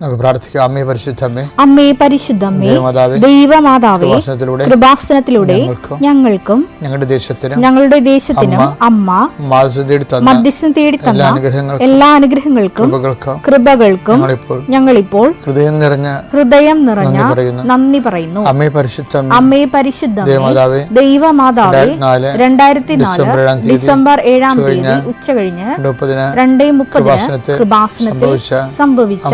നമുക്ക് പ്രാർത്ഥിക്കാം. അമ്മേ പരിശുദ്ധമ്മേ, അമ്മേ പരിശുദ്ധമ്മേ, ദൈവമാതാവേ, കൃപാസനത്തിലൂടെ ഞങ്ങൾക്കും ഞങ്ങളുടെ ദേശത്തിനും അമ്മ മധ്യസ്ഥം തേടി തന്ന എല്ലാ അനുഗ്രഹങ്ങൾക്കും കൃപകൾക്കും ഞങ്ങളിപ്പോൾ ഹൃദയം നിറഞ്ഞ നന്ദി പറയുന്നു. അമ്മേ പരിശുദ്ധമ്മേ, ദൈവമാതാവേ, 2004 ഡിസംബർ 7 തീയതി ഉച്ചകഴിഞ്ഞ് 2:30 കൃപാസനത്തിൽ സംഭവിച്ച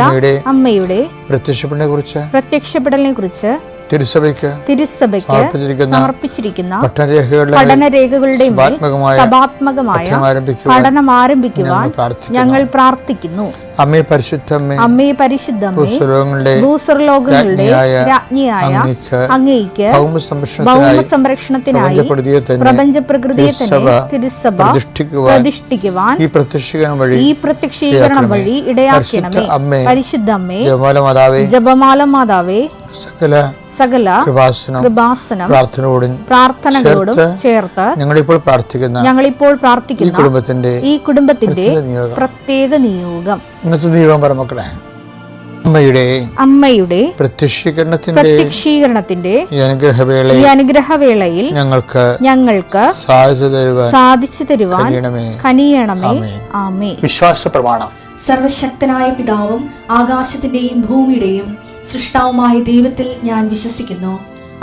അമ്മയുടെ പ്രത്യക്ഷപ്പെടലിനെ കുറിച്ച് തിരുസഭയ്ക്ക് സമർപ്പിച്ചിരിക്കുന്ന പഠനരേഖകളുടെ സഭാത്മകമായ പഠനം ആരംഭിക്കുവാൻ ഞങ്ങൾ പ്രാർത്ഥിക്കുന്നു. അമ്മേ പരിശുദ്ധമ്മേ, ഭൂസ്വർലോകങ്ങളുടെ രാജ്ഞിയായ അങ്ങേയ്ക്ക് ഭൗമസംരക്ഷണത്തിനായി പ്രപഞ്ച പ്രകൃതിയെ തന്നെ തിരുസഭ പ്രതിഷ്ഠിക്കുവാൻ ഈ പ്രത്യക്ഷീകരണം വഴി ഇടയാക്കണമേ. പരിശുദ്ധമ്മേ, ജപമാല മാതാവേ, സകല കൃപാസനം പ്രാർത്ഥനകളോടും ചേർത്ത് ഞങ്ങളിപ്പോൾ പ്രാർത്ഥിക്കുന്ന ഈ കുടുംബത്തിന്റെ പ്രത്യേക നിയോഗം. ഇന്നത്തെ നിയോഗം പറമക്കളെ, അമ്മയുടെ പ്രത്യക്ഷീകരണത്തിന്റെ ഈ അനുഗ്രഹവേളയിൽ ഞങ്ങൾക്ക് സാധിച്ചു തരുവാൻ കനിയണമേ. ആമേൻ. വിശ്വാസ പ്രമാണം. സർവശക്തനായ പിതാവും ആകാശത്തിന്റെയും ഭൂമിയുടെയും സൃഷ്ടാവുമായ ദൈവത്തിൽ ഞാൻ വിശ്വസിക്കുന്നു.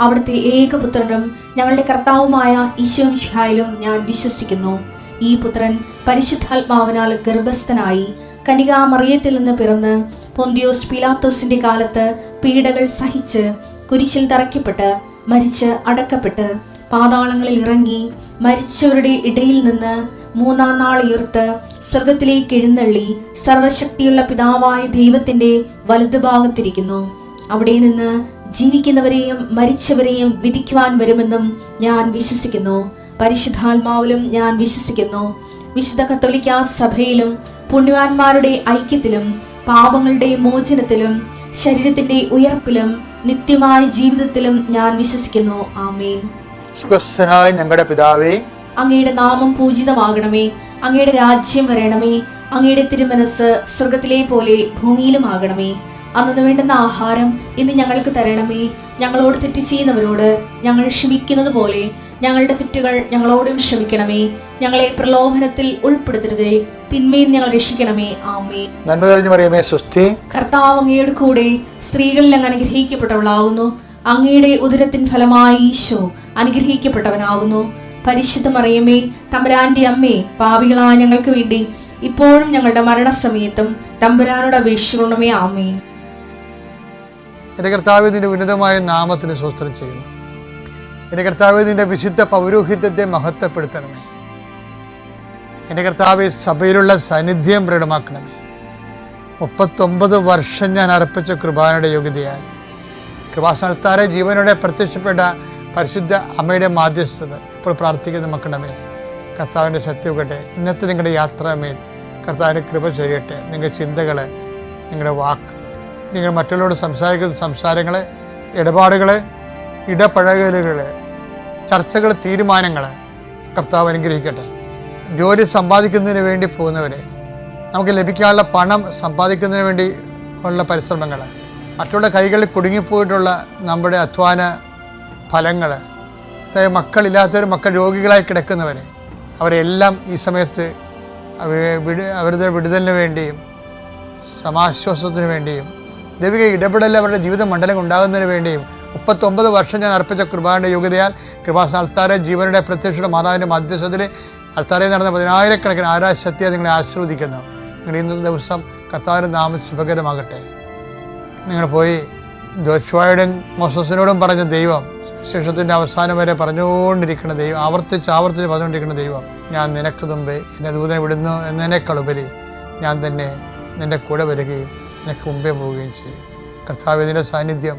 അവിടുത്തെ ഏകപുത്രനും ഞങ്ങളുടെ കർത്താവുമായ ഈശോമിശിഹായിലും ഞാൻ വിശ്വസിക്കുന്നു. ഈ പുത്രൻ പരിശുദ്ധാത്മാവിനാൽ ഗർഭസ്ഥനായി കന്യകാമറിയത്തിൽ നിന്ന് പിറന്ന് പൊന്തിയോസ് പീലാത്തോസിന്റെ കാലത്ത് പീഡകൾ സഹിച്ച് കുരിശിൽ തറയ്ക്കപ്പെട്ട് മരിച്ച് അടക്കപ്പെട്ട് പാതാളങ്ങളിൽ ഇറങ്ങി മരിച്ചവരുടെ ഇടയിൽ നിന്ന് 3-ാം നാൾ ഉയർത്ത് സ്വർഗത്തിലേക്ക് എഴുന്നള്ളി സർവശക്തിയുള്ള പിതാവായ ദൈവത്തിന്റെ വലതുഭാഗത്തിരിക്കുന്നു. അവിടെ നിന്ന് ജീവിക്കുന്നവരെയും മരിച്ചവരെയും വിധിക്കുവാൻ വരുമെന്നും ഞാൻ വിശ്വസിക്കുന്നു. പരിശുദ്ധാത്മാവിലും ഞാൻ വിശ്വസിക്കുന്നു. വിശുദ്ധ കത്തോലിക്കാ സഭയിലും പുണ്യവാന്മാരുടെ ഐക്യത്തിലും പാപങ്ങളുടെ മോചനത്തിലും ശരീരത്തിന്റെ ഉയർപ്പിലും നിത്യമായ ജീവിതത്തിലും ഞാൻ വിശ്വസിക്കുന്നു. ആമേൻ. ഞങ്ങളുടെ പിതാവേ, അങ്ങയുടെ നാമം പൂജിതമാകണമേ. അങ്ങയുടെ രാജ്യം വരണമേ. അങ്ങയുടെ തിരുമനസ് സ്വർഗത്തിലെ പോലെ ഭൂമിയിലും ആകണമേ. അന്നു വേണ്ടുന്ന ആഹാരം ഇന്ന് ഞങ്ങൾക്ക് തരണമേ. ഞങ്ങളോട് തെറ്റ് ചെയ്യുന്നവരോട് ഞങ്ങൾ ക്ഷമിക്കുന്നത് പോലെ ഞങ്ങളുടെ തെറ്റുകൾ ഞങ്ങളോടും ക്ഷമിക്കണമേ. ഞങ്ങളെ പ്രലോഭനത്തിൽ ഉൾപ്പെടുത്തരുതേ, തിന്മയിൽ ഞങ്ങൾ രക്ഷിക്കണമേ. ആമേൻ. നന്മ നിറഞ്ഞ മറിയമേ, സ്വസ്തി. കർത്താവ് അങ്ങയുടെ കൂടെ സ്ത്രീകളിൽ അങ്ങ് അനുഗ്രഹിക്കപ്പെട്ടവളാകുന്നു. അങ്ങയുടെ ഉദരത്തിൻ ഫലമായി ഈശോ അനുഗ്രഹിക്കപ്പെട്ടവനാകുന്നു. പരിശുദ്ധ മറിയമേ, തമ്പുരാന്റെ അമ്മേ, പാപികളായ ഞങ്ങൾക്ക് വേണ്ടി ഇപ്പോഴും ഞങ്ങളുടെ മരണസമയത്തും തമ്പുരാനോട് അപേക്ഷിക്കണമേ. ആമേൻ. എൻ്റെ കർത്താവേ, നിന്റെ ഉന്നതമായ നാമത്തിന് സ്തോത്രം ചെയ്യുന്നു. എൻ്റെ കർത്താവേ, നിന്റെ വിശുദ്ധ പൗരോഹിത്യത്തെ മഹത്വപ്പെടുത്തണമേ. എൻ്റെ കർത്താവേ, സഭയിലുള്ള സാന്നിധ്യം പ്രകടമാക്കണമേ. 39 വർഷം ഞാൻ അർപ്പിച്ച കൃപാനയുടെ യോഗ്യതയാൽ കൃപാസനത്താരെ ജീവനോടെ പ്രത്യക്ഷപ്പെട്ട പരിശുദ്ധ അമ്മയുടെ മാധ്യസ്ഥത ഇപ്പോൾ പ്രാർത്ഥിക്കുന്ന മക്കളുടെ കർത്താവിൻ്റെ ശക്തിയൊക്കട്ടെ. ഇന്നത്തെ നിങ്ങളുടെ യാത്രാമേൽ കർത്താവിൻ്റെ കൃപ ചെയ്യട്ടെ. നിങ്ങളുടെ ചിന്തകൾ, നിങ്ങളുടെ വാക്ക്, നിങ്ങൾ മറ്റുള്ളവരോട് സംസാരിക്കുന്ന സംസാരങ്ങൾ, ഇടപാടുകൾ, ഇടപഴകലുകൾ, ചർച്ചകൾ, തീരുമാനങ്ങൾ കർത്താവ് അനുഗ്രഹിക്കട്ടെ. ജോലി സമ്പാദിക്കുന്നതിന് വേണ്ടി പോകുന്നവരെ, നമുക്ക് ലഭിക്കാനുള്ള പണം സമ്പാദിക്കുന്നതിന് വേണ്ടി ഉള്ള പരിശ്രമങ്ങൾ, മറ്റുള്ള കൈകളിൽ കുടുങ്ങിപ്പോയിട്ടുള്ള നമ്മുടെ അധ്വാന ഫലങ്ങൾ, അതായത് മക്കളില്ലാത്തവർ, മക്കൾ രോഗികളായി കിടക്കുന്നവർ, അവരെല്ലാം ഈ സമയത്ത് അവരുടെ വിടുതലിന് വേണ്ടിയും സമാശ്വാസത്തിന് വേണ്ടിയും ദൈവിക ഇടപെടൽ അവരുടെ ജീവിത മണ്ഡലം ഉണ്ടാകുന്നതിന് വേണ്ടിയും 39 വർഷം ഞാൻ അർപ്പിച്ച കൃപാന്റെ യോഗ്യതയാൽ കൃപാസന അൾത്താര ജീവനുടെ പ്രത്യക്ഷയുടെ മാതാവിൻ്റെ മധ്യസ്ഥത്തിൽ അൾത്താരയിൽ നടന്ന 10,000-കണക്കിന് ആരാശക്തിയെ നിങ്ങളെ ആശീർവദിക്കുന്നു. നിങ്ങളുടെ ഇന്നത്തെ ദിവസം കർത്താവിൻ്റെ നാമം ശുഭകരമാകട്ടെ. നിങ്ങൾ പോയി ജോഷുവയോടും മോസസിനോടും പറഞ്ഞ ദൈവം ശേഷത്തിൻ്റെ അവസാനം വരെ പറഞ്ഞുകൊണ്ടിരിക്കുന്ന ദൈവം, ആവർത്തിച്ച് പറഞ്ഞുകൊണ്ടിരിക്കുന്ന ദൈവം, ഞാൻ നിനക്ക് മുമ്പേ എന്നെ ദൂതനെ വിടുന്നു എന്നതിനേക്കാളുപരി ഞാൻ തന്നെ നിൻ്റെ കൂടെ വരികയും നിനക്ക് മുമ്പേ പോവുകയും ചെയ്യും. കർത്താവേ, നിൻ്റെ സാന്നിധ്യം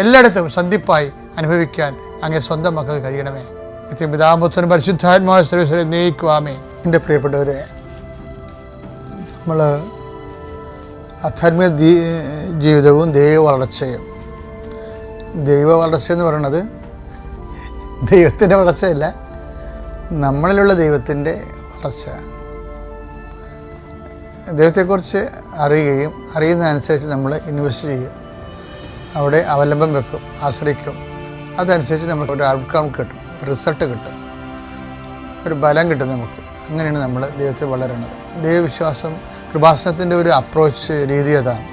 എല്ലായിടത്തും സന്ധിപ്പായി അനുഭവിക്കാൻ അങ്ങേ സ്വന്തം മക്കൾക്ക് കഴിയണമേ. പിതാപുത്രൻ പരിശുദ്ധാത്മാവായ സർവ്വീശ്വരനെ നയിക്കുവാമേ. എൻ്റെ പ്രിയപ്പെട്ടവരെ, നമ്മൾ ആധ്യാത്മിക ജീവിതവും ദൈവ വളർച്ചയും, ദൈവ വളർച്ച എന്ന് പറയുന്നത് ദൈവത്തിൻ്റെ വളർച്ചയല്ല, നമ്മളിലുള്ള ദൈവത്തിൻ്റെ വളർച്ച. ദൈവത്തെക്കുറിച്ച് അറിയുകയും അറിയുന്നതനുസരിച്ച് നമ്മൾ ഇൻവെസ്റ്റ് ചെയ്യും, അവിടെ അവലംബം വെക്കും, ആശ്രയിക്കും. അതനുസരിച്ച് നമുക്ക് ഒരു ഔട്ട്കം കിട്ടും, റിസൾട്ട് കിട്ടും, ഒരു ബലം കിട്ടും നമുക്ക്. അങ്ങനെയാണ് നമ്മൾ ദൈവത്തിൽ വളരുന്നത്. ദൈവവിശ്വാസം കൃപാസനത്തിൻ്റെ ഒരു അപ്രോച്ച് രീതി അതാണ്.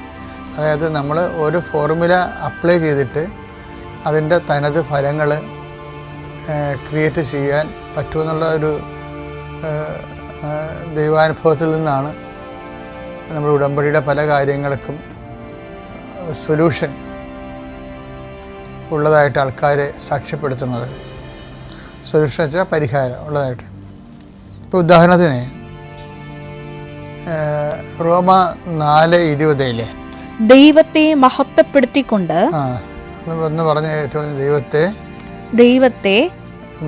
അതായത് നമ്മൾ ഒരു ഫോർമുല അപ്ലൈ ചെയ്തിട്ട് അതിൻ്റെ തനത് ഫലങ്ങൾ ക്രിയേറ്റ് ചെയ്യാൻ പറ്റുമെന്നുള്ള ഒരു ദൈവാനുഭവത്തിൽ നിന്നാണ് നമ്മൾ ഉടമ്പടിയുടെ പല കാര്യങ്ങൾക്കും സൊല്യൂഷൻ ഉള്ളതായിട്ട് ആൾക്കാരെ സാക്ഷ്യപ്പെടുത്തുന്നത്. സൊല്യൂഷൻ വെച്ചാൽ പരിഹാരം ഉള്ളതായിട്ട്. ഇപ്പോൾ ഉദാഹരണത്തിന് റോമ 4:20 ദൈവത്തെ മഹത്വപ്പെടുത്തിക്കൊണ്ട് ഒന്ന് പറഞ്ഞ ഏറ്റവും ദൈവത്തെ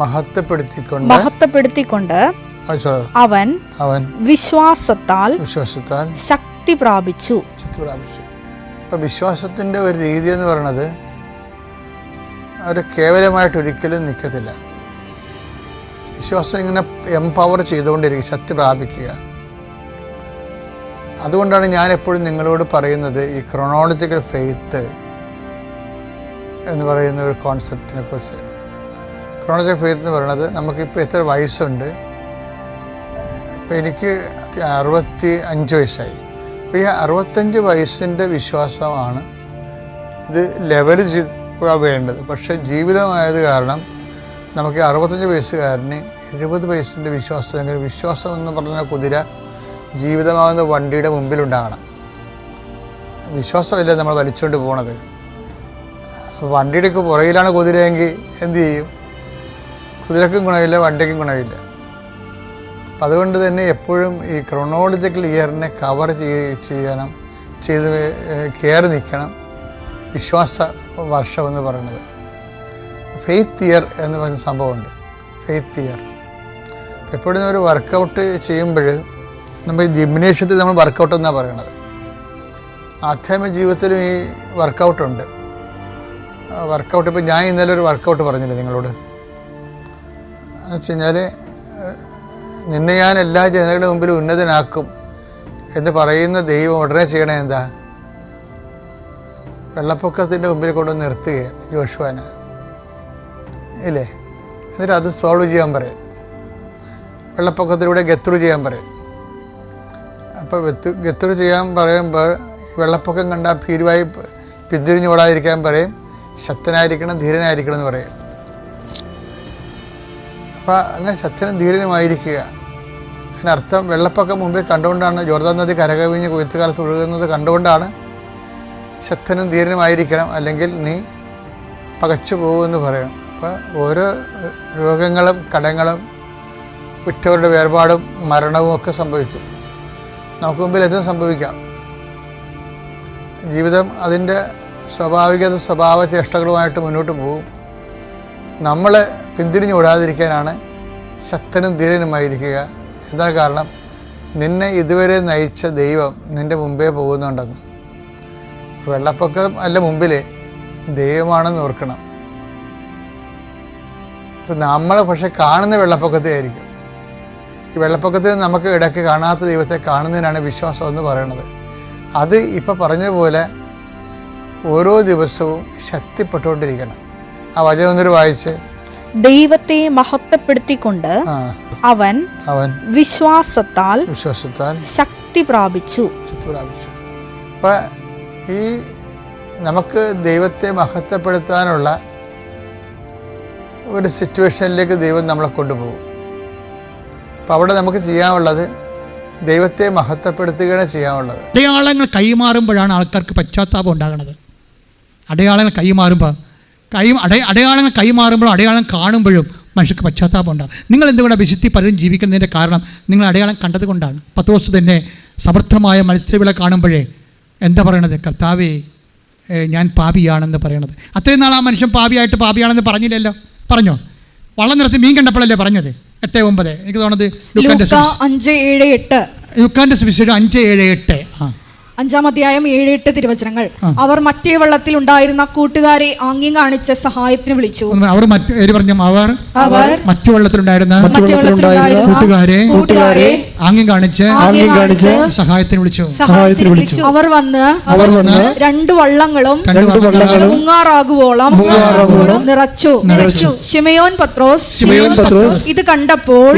മഹത്വപ്പെടുത്തിക്കൊണ്ട് അവൻ വിശ്വാസത്താൽ ശക്തി പ്രാപിച്ചു. ഇപ്പം വിശ്വാസത്തിൻ്റെ ഒരു രീതി എന്ന് പറയുന്നത് ഒരു കേവലമായിട്ട് ഒരിക്കലും നിൽക്കത്തില്ല. വിശ്വാസം ഇങ്ങനെ എംപവർ ചെയ്തുകൊണ്ടിരിക്കുക, ശക്തി പ്രാപിക്കുക. അതുകൊണ്ടാണ് ഞാൻ എപ്പോഴും നിങ്ങളോട് പറയുന്നത് ഈ ക്രോണോളജിക്കൽ ഫെയ്ത്ത് എന്ന് പറയുന്ന ഒരു കോൺസെപ്റ്റിനെ കുറിച്ച്. ക്രോണോളജിക്കൽ ഫെയ്ത്ത് എന്ന് പറയുന്നത് നമുക്കിപ്പോൾ എത്ര വയസ്സുണ്ട്, ഇപ്പോൾ എനിക്ക് 65 വയസ്സായി. അപ്പോൾ ഈ 65 വയസ്സിൻ്റെ വിശ്വാസമാണ് ഇത് ലെവൽ വേണ്ടത്. പക്ഷേ ജീവിതമായത് കാരണം നമുക്ക് 65 വയസ്സുകാരന് 70 വയസ്സിൻ്റെ വിശ്വാസം, അല്ലെങ്കിൽ വിശ്വാസം എന്ന് പറഞ്ഞ കുതിര ജീവിതമാകുന്ന വണ്ടിയുടെ മുമ്പിലുണ്ടാകണം. വിശ്വാസമല്ലേ നമ്മൾ വലിച്ചുകൊണ്ട് പോണത്. വണ്ടിയുടെ പുറകിലാണ് കുതിരയെങ്കിൽ എന്തു ചെയ്യും? കുതിരക്കും ഗുണമില്ല, വണ്ടിക്കും ഗുണമില്ല. അപ്പം അതുകൊണ്ട് തന്നെ എപ്പോഴും ഈ ക്രോണോളജിക്കൽ ഇയറിനെ കവർ ചെയ്ത് കയറി നിൽക്കണം വിശ്വാസ വർഷം എന്ന് പറയുന്നത്. ഫെയ്ത്ത് ഇയർ എന്ന് പറഞ്ഞ സംഭവമുണ്ട്. ഫെയ്ത്ത് ഇയർ എപ്പോഴും ഒരു വർക്കൗട്ട് ചെയ്യുമ്പോൾ നമ്മൾ ജിംനേഷ്യത്തിൽ നമ്മൾ വർക്കൗട്ട് എന്നാണ് പറയണത്. ആധ്യാത്മിക ജീവിതത്തിലും ഈ വർക്കൗട്ടുണ്ട്. വർക്കൗട്ട് ഇപ്പോൾ ഞാൻ ഇന്നലെ ഒരു വർക്കൗട്ട് പറഞ്ഞില്ലേ നിങ്ങളോട്, എന്ന് വെച്ച് കഴിഞ്ഞാൽ നിന്നെ ഞാൻ എല്ലാ ജനങ്ങളുടെ മുമ്പിൽ ഉന്നതനാക്കും എന്ന് പറയുന്ന ദൈവം ഉടനെ ചെയ്യണേ എന്താ? വെള്ളപ്പൊക്കത്തിൻ്റെ മുമ്പിൽ കൊണ്ടുവന്ന് നിർത്തുകയാണ് യോശുവാനെ, ഇല്ലേ? എന്നിട്ട് അത് സോൾവ് ചെയ്യാൻ പറയും. വെള്ളപ്പൊക്കത്തിലൂടെ ഗെത്രു ചെയ്യാൻ പറയും. അപ്പോൾ ഗെത്രു ചെയ്യാൻ പറയുമ്പോൾ വെള്ളപ്പൊക്കം കണ്ടാൽ ഭീരുവായി പിന്തിരിഞ്ഞു ഓടാതിരിക്കാൻ പറയും. ശക്തനായിരിക്കണം, ധീരനായിരിക്കണം എന്ന് പറയും. അപ്പോൾ അങ്ങനെ ശക്തനും ധീരനുമായിരിക്കുക. അതിനർത്ഥം വെള്ളപ്പൊക്കം മുമ്പിൽ കണ്ടുകൊണ്ടാണ്, ജോർദാൻ നദി കരകവിഞ്ഞ് കൊയ്ത്തുകാലത്ത് ഒഴുകുന്നത് കണ്ടുകൊണ്ടാണ് ശക്തനും ധീരനുമായിരിക്കണം, അല്ലെങ്കിൽ നീ പകച്ചു പോകുമെന്ന് പറയണം. അപ്പോൾ ഓരോ രോഗങ്ങളും കടങ്ങളും വിറ്റവരുടെ വേർപാടും മരണവും ഒക്കെ സംഭവിക്കും. നമുക്ക് മുമ്പിൽ എന്തും സംഭവിക്കാം. ജീവിതം അതിൻ്റെ സ്വഭാവ ചേഷ്ടകളുമായിട്ട് മുന്നോട്ട് പോകും. നമ്മൾ പിന്തിരിഞ്ഞു ഓടാതിരിക്കാനാണ് ശക്തനും ധീരനുമായിരിക്കുക. എന്താ കാരണം? നിന്നെ ഇതുവരെ നയിച്ച ദൈവം നിൻ്റെ മുമ്പേ പോകുന്നുണ്ടെന്ന്. വെള്ളപ്പൊക്കം അല്ല മുമ്പിൽ, ദൈവമാണെന്ന് ഓർക്കണം. ഇപ്പം നമ്മൾ പക്ഷെ കാണുന്ന വെള്ളപ്പൊക്കത്തെ ആയിരിക്കും. ഈ വെള്ളപ്പൊക്കത്തിൽ നമുക്ക് ഇടയ്ക്ക് കാണാത്ത ദൈവത്തെ കാണുന്നതിനാണ് വിശ്വാസം എന്ന് പറയുന്നത്. അത് ഇപ്പം പറഞ്ഞതുപോലെ ഓരോ ദിവസവും ശക്തിപ്പെട്ടുകൊണ്ടിരിക്കണം. ആ വചനം ഒന്നൊരു വായിച്ച്, ദൈവത്തെ മഹത്വപ്പെടുത്തിക്കൊണ്ട് അവൻ വിശ്വാസത്താൽ ശക്തി പ്രാപിച്ചു. അപ്പം ഈ നമുക്ക് ദൈവത്തെ മഹത്വപ്പെടുത്താനുള്ള ഒരു സിറ്റുവേഷനിലേക്ക് ദൈവം നമ്മളെ കൊണ്ടുപോകും. അപ്പം അവിടെ നമുക്ക് ചെയ്യാനുള്ളത് ദൈവത്തെ മഹത്വപ്പെടുത്തുകയാണ് ചെയ്യാനുള്ളത്. അടയാളങ്ങൾ കൈമാറുമ്പോഴാണ് ആൾക്കാർക്ക് പശ്ചാത്താപം ഉണ്ടാകുന്നത്. അടയാളങ്ങൾ കൈമാറുമ്പോൾ അടയാളം കാണുമ്പോഴും മനുഷ്യർക്ക് പശ്ചാത്താപം ഉണ്ടാകും. നിങ്ങൾ എന്തുകൊണ്ടാണ് വിശുദ്ധി പലരും ജീവിക്കുന്നതിൻ്റെ കാരണം നിങ്ങൾ അടയാളം കണ്ടത് കൊണ്ടാണ്. പത്രോസ് തന്നെ സമർത്ഥമായ മത്സ്യവിള കാണുമ്പോഴേ എന്താ പറയണത്? കർത്താവേ, ഞാൻ പാപിയാണെന്ന് പറയണത്. അത്രയും നാൾ ആ മനുഷ്യൻ പാപിയാണെന്ന് പറഞ്ഞില്ലല്ലോ. പറഞ്ഞോ? വള്ളം നിറച്ച് മീൻ കണ്ടപ്പോഴല്ലേ പറഞ്ഞത്? 8:9 എനിക്ക് തോന്നുന്നത് ലുക്കാന്റെ സുവിശേഷം 5:7-8. 5-ാം അധ്യായം 7-8 തിരുവചനങ്ങൾ. അവർ മറ്റേ വള്ളത്തിൽ ഉണ്ടായിരുന്ന കൂട്ടുകാരെ ആംഗ്യം കാണിച്ച് സഹായത്തിന് വിളിച്ചു. അവർ മറ്റു വെള്ളത്തിലുണ്ടായിരുന്ന കൂട്ടുകാരെ ആംഗ്യം കാണിച്ച് സഹായത്തിന് വിളിച്ചു. അവർ വന്ന് 2 വള്ളങ്ങളും മുങ്ങാറാകുവോളം നിറച്ചു. ശിമയോൻ പത്രോസ് ഇത് കണ്ടപ്പോൾ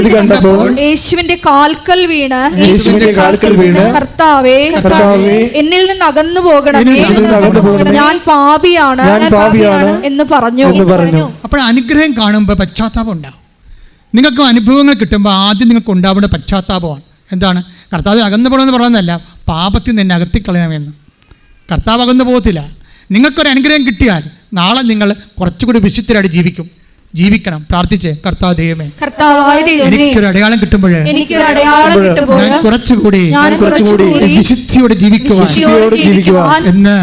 യേശുവിന്റെ കാൽക്കൽ വീണ് കർത്താവേ, എന്നിൽ നിന്ന് അകന്നു പോകണമേ, ഞാൻ പാപിയാണ് എന്ന് പറഞ്ഞു. അപ്പോൾ അനുഗ്രഹം കാണുമ്പോൾ പശ്ചാത്താപം ഉണ്ടാവും. നിങ്ങൾക്ക് അനുഭവങ്ങൾ കിട്ടുമ്പോൾ ആദ്യം നിങ്ങൾക്ക് ഉണ്ടാവേണ്ട പശ്ചാത്താപമാണ്. എന്താണ്? കർത്താവ് അകന്നു പോകണമെന്ന് പറയുന്നതല്ല, പാപത്തിൽ നിന്നെ അകത്തിക്കളയണമെന്ന്. കർത്താവ് അകന്നു പോകത്തില്ല. നിങ്ങൾക്കൊരു അനുഗ്രഹം കിട്ടിയാൽ നാളെ നിങ്ങൾ കുറച്ചുകൂടി വിശുദ്ധരായിട്ട് ജീവിക്കണം. പ്രാർത്ഥിച്ച്, കർത്താവ് ദൈവമേ, എനിക്കൊരു അടയാളം കിട്ടുമ്പോൾ ഞാൻ കുറച്ചുകൂടി വിശുദ്ധിയോടെ ജീവിക്കുവാൻ എന്ന്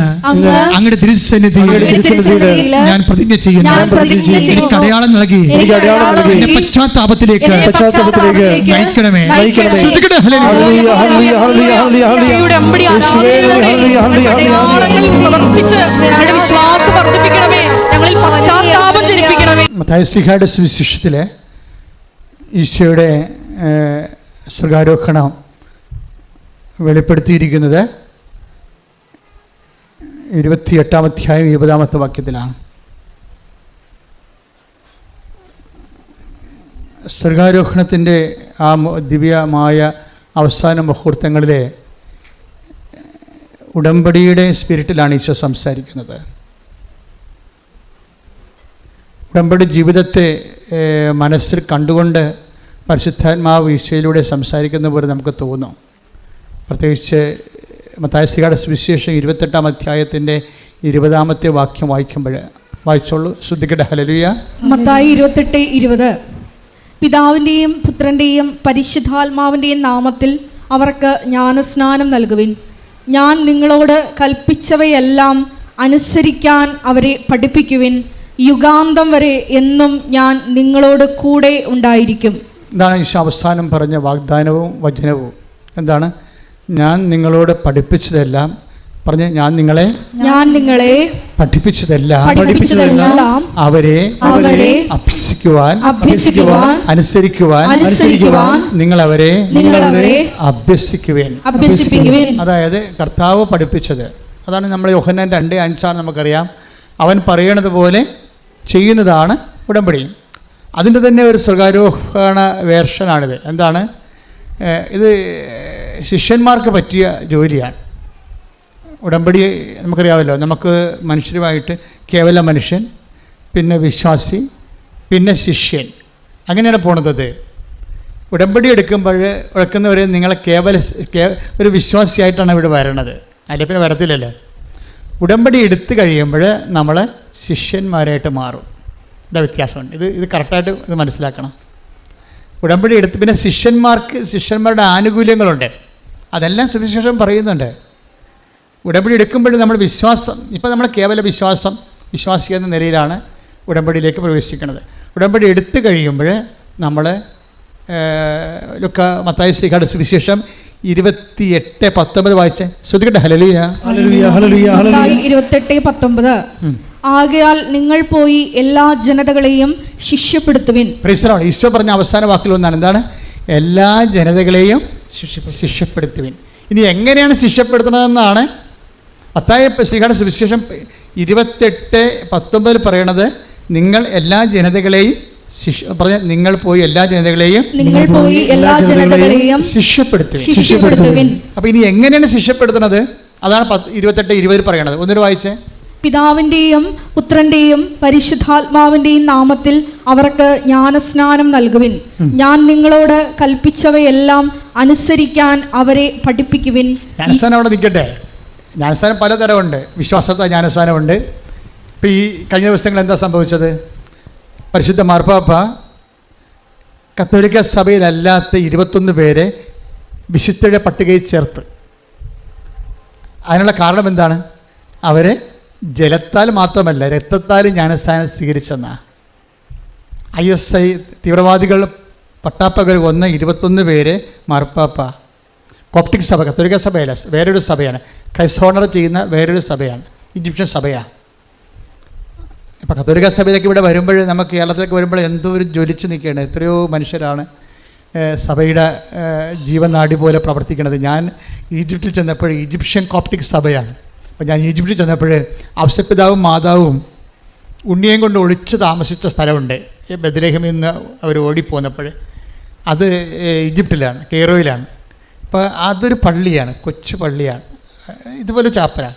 അങ്ങയുടെ തിരുസന്നിധിയിൽ ഞാൻ പ്രതിജ്ഞ ചെയ്യുന്നു. എനിക്ക് അടയാളം നൽകി എന്നെ പശ്ചാത്താപത്തിലേക്ക് നയിക്കണമേ. മത്തായിയുടെ സുവിശേഷത്തിലെ ഈശോയുടെ സ്വർഗ്ഗാരോഹണം വെളിപ്പെടുത്തിയിരിക്കുന്നത് 28-ാം അധ്യായം 20-ാമത്തെ വാക്യത്തിലാണ്. സ്വർഗ്ഗാരോഹണത്തിൻ്റെ ആ ദിവ്യമായ അവസാന മുഹൂർത്തങ്ങളിലെ ഉടമ്പടിയുടെ സ്പിരിറ്റിലാണ് ഈശോ സംസാരിക്കുന്നത്. ഉടമ്പടി ജീവിതത്തെ മനസ്സിൽ കണ്ടുകൊണ്ട് പരിശുദ്ധാത്മാവ് ഈശോയിലൂടെ സംസാരിക്കുന്ന പോലെ നമുക്ക് തോന്നും. പ്രത്യേകിച്ച് മത്തായിയുടെ സുവിശേഷം 28-ാം അധ്യായത്തിൻ്റെ 20-ാമത്തെ വാക്യം വായിച്ചോളൂ. ശ്രദ്ധിക്കട്ടെ. ഹല്ലേലൂയ. മത്തായി 28:20. പിതാവിൻ്റെയും പുത്രൻ്റെയും പരിശുദ്ധാത്മാവിൻ്റെയും നാമത്തിൽ അവർക്ക് ജ്ഞാനസ്നാനം നൽകുവിൻ. ഞാൻ നിങ്ങളോട് കൽപ്പിച്ചവയെല്ലാം അനുസരിക്കാൻ അവരെ പഠിപ്പിക്കുവിൻ. യുഗാന്തം വരെ എന്നും ഞാൻ നിങ്ങളോട് കൂടെ ഉണ്ടായിരിക്കും. എന്താണ് ഈശോ അവസാനം പറഞ്ഞ വാഗ്ദാനവും വചനവും? എന്താണ്? ഞാൻ നിങ്ങളോട് പഠിപ്പിച്ചതെല്ലാം പറഞ്ഞ് ഞാൻ നിങ്ങളെ പഠിപ്പിച്ചതെല്ലാം അവരെ അഭ്യസിക്കുവാൻ അനുസരിക്കുവാൻ നിങ്ങൾ അവരെ അഭ്യസിക്കുവേൻ. അതായത് കർത്താവ് പഠിപ്പിച്ചത് അതാണ്. നമ്മൾ യോഹന്നാൻ 2:5 നമുക്കറിയാം. അവൻ പറയണത് പോലെ ചെയ്യുന്നതാണ് ഉടമ്പടി. അതിൻ്റെ തന്നെ ഒരു സ്വർഗ്ഗാരോഹണ വേർഷനാണിത്. എന്താണ് ഇത്? ശിഷ്യന്മാർക്ക് പറ്റിയ ജോലിയാണ്. ഉടമ്പടി നമുക്കറിയാമല്ലോ. നമുക്ക് മനുഷ്യരുമായിട്ട് കേവല മനുഷ്യൻ, പിന്നെ വിശ്വാസി, പിന്നെ ശിഷ്യൻ, അങ്ങനെയാണ് പോണത്. ഉടമ്പടി എടുക്കുന്നവരെ നിങ്ങളെ ഒരു വിശ്വാസിയായിട്ടാണ് ഇവിടെ വരണത്. അല്ലെങ്കിൽ പിന്നെ വരത്തില്ലല്ലോ. ഉടമ്പടി എടുത്തു കഴിയുമ്പോൾ നമ്മൾ ശിഷ്യന്മാരായിട്ട് മാറും. ഇതാ വ്യത്യാസമുണ്ട്. ഇത് കറക്റ്റായിട്ട് ഇത് മനസ്സിലാക്കണം. ഉടമ്പടി എടുത്ത് പിന്നെ ശിഷ്യന്മാരുടെ ആനുകൂല്യങ്ങളുണ്ട്. അതെല്ലാം സുവിശേഷം പറയുന്നുണ്ട്. ഉടമ്പടി എടുക്കുമ്പോൾ നമ്മൾ വിശ്വാസം, ഇപ്പം നമ്മൾ കേവല വിശ്വാസി എന്ന നിലയിലാണ് ഉടമ്പടിയിലേക്ക് പ്രവേശിക്കുന്നത്. ഉടമ്പടി എടുത്തു കഴിയുമ്പോൾ നമ്മൾ മത്തായിയുടെ സുവിശേഷം 28:19 വായിച്ചേ. ശ്രദ്ധിക്കട്ടെ. ഹല്ലേലൂയ. 28:19. ആകയാൽ നിങ്ങൾ പോയി എല്ലാ ജനതകളെയും ശിഷ്യപ്പെടുത്തുവിൻ. ഈശോ പറഞ്ഞ അവസാന വാക്കിൽ ഒന്നാണ്. എന്താണ്? എല്ലാ ജനതകളെയും ശിഷ്യപ്പെടുത്തുവിൻ. ഇനി എങ്ങനെയാണ് ശിഷ്യപ്പെടുത്തുന്നതെന്നാണ് മത്തായിയുടെ സുവിശേഷം 28:19 പറയണത്. നിങ്ങൾ എല്ലാ ജനതകളെയും നിങ്ങൾ പോയി എല്ലാ ജനതകളെയും ശിഷ്യപ്പെടുത്തുവിൻ. അപ്പൊ ഇനി എങ്ങനെയാണ് ശിഷ്യപ്പെടുത്തുന്നത്? അതാണ് 28:20 പറയണത്. ഒന്നൊരു വായിച്ചേ. പിതാവിന്റെയും പുത്രന്റെയും പരിശുദ്ധാത്മാവിന്റെയും നാമത്തിൽ അവർക്ക് ജ്ഞാനസ്നാനം നൽകുവിൻ. ഞാൻ നിങ്ങളോട് കൽപ്പിച്ചവയെല്ലാം അനുസരിക്കാൻ അവരെ പഠിപ്പിക്കുവിൻ. ജ്ഞാനസ്നാനം അവിടെ നിൽക്കട്ടെ. ജ്ഞാനസ്നാനം പലതരമുണ്ട്. വിശ്വാസത്തെ ജ്ഞാനസ്നാനമുണ്ട്. ഇപ്പം ഈ കഴിഞ്ഞ ദിവസങ്ങൾ എന്താ സംഭവിച്ചത്? പരിശുദ്ധ മാർപ്പാപ്പ കത്തോലിക്ക സഭയിലല്ലാത്ത 21 പേരെ വിശുദ്ധരുടെ പട്ടികയിൽ ചേർത്ത്. അതിനുള്ള കാരണം എന്താണ്? അവരെ ജലത്താൽ മാത്രമല്ല രക്തത്താലും ജ്ഞാനസ്നാനം സ്വീകരിച്ചെന്നാണ്. ISI തീവ്രവാദികൾ പട്ടാപ്പകൽ കൊന്ന 21 പേര് മാർപ്പാപ്പ കോപ്റ്റിക് സഭ, കത്തോലിക്ക സഭയല്ല, വേറൊരു സഭയാണ്, ക്രൈസ്തോണർ ചെയ്യുന്ന വേറൊരു സഭയാണ്, ഈജിപ്ഷ്യൻ സഭയാണ്. ഇപ്പം കത്തോലിക്ക സഭയിലേക്ക് ഇവിടെ വരുമ്പോൾ, നമുക്ക് കേരളത്തിലേക്ക് വരുമ്പോൾ എന്തോ ഒരു ജ്വലിച്ച് നിൽക്കുകയാണ്. എത്രയോ മനുഷ്യരാണ് സഭയുടെ ജീവനാടി പോലെ പ്രവർത്തിക്കുന്നത്. ഞാൻ ഈജിപ്തിൽ ചെന്നപ്പോൾ, ഈജിപ്ഷ്യൻ കോപ്റ്റിക് സഭയാണ്. അപ്പോൾ ഞാൻ ഈജിപ്തിൽ ചെന്നപ്പോൾ ഔസേപ്പിതാവും മാതാവും ഉണ്ണിയേയും കൊണ്ട് ഒളിച്ച് താമസിച്ച സ്ഥലമുണ്ട്. ബെത്ലഹേമിൽ നിന്ന് അവർ ഓടിപ്പോന്നപ്പോൾ അത് ഈജിപ്തിലാണ്, കെയ്റോയിലാണ്. അപ്പോൾ അതൊരു പള്ളിയാണ്, കൊച്ചു പള്ളിയാണ്, ഇതുപോലെ ചാപ്പലാണ്.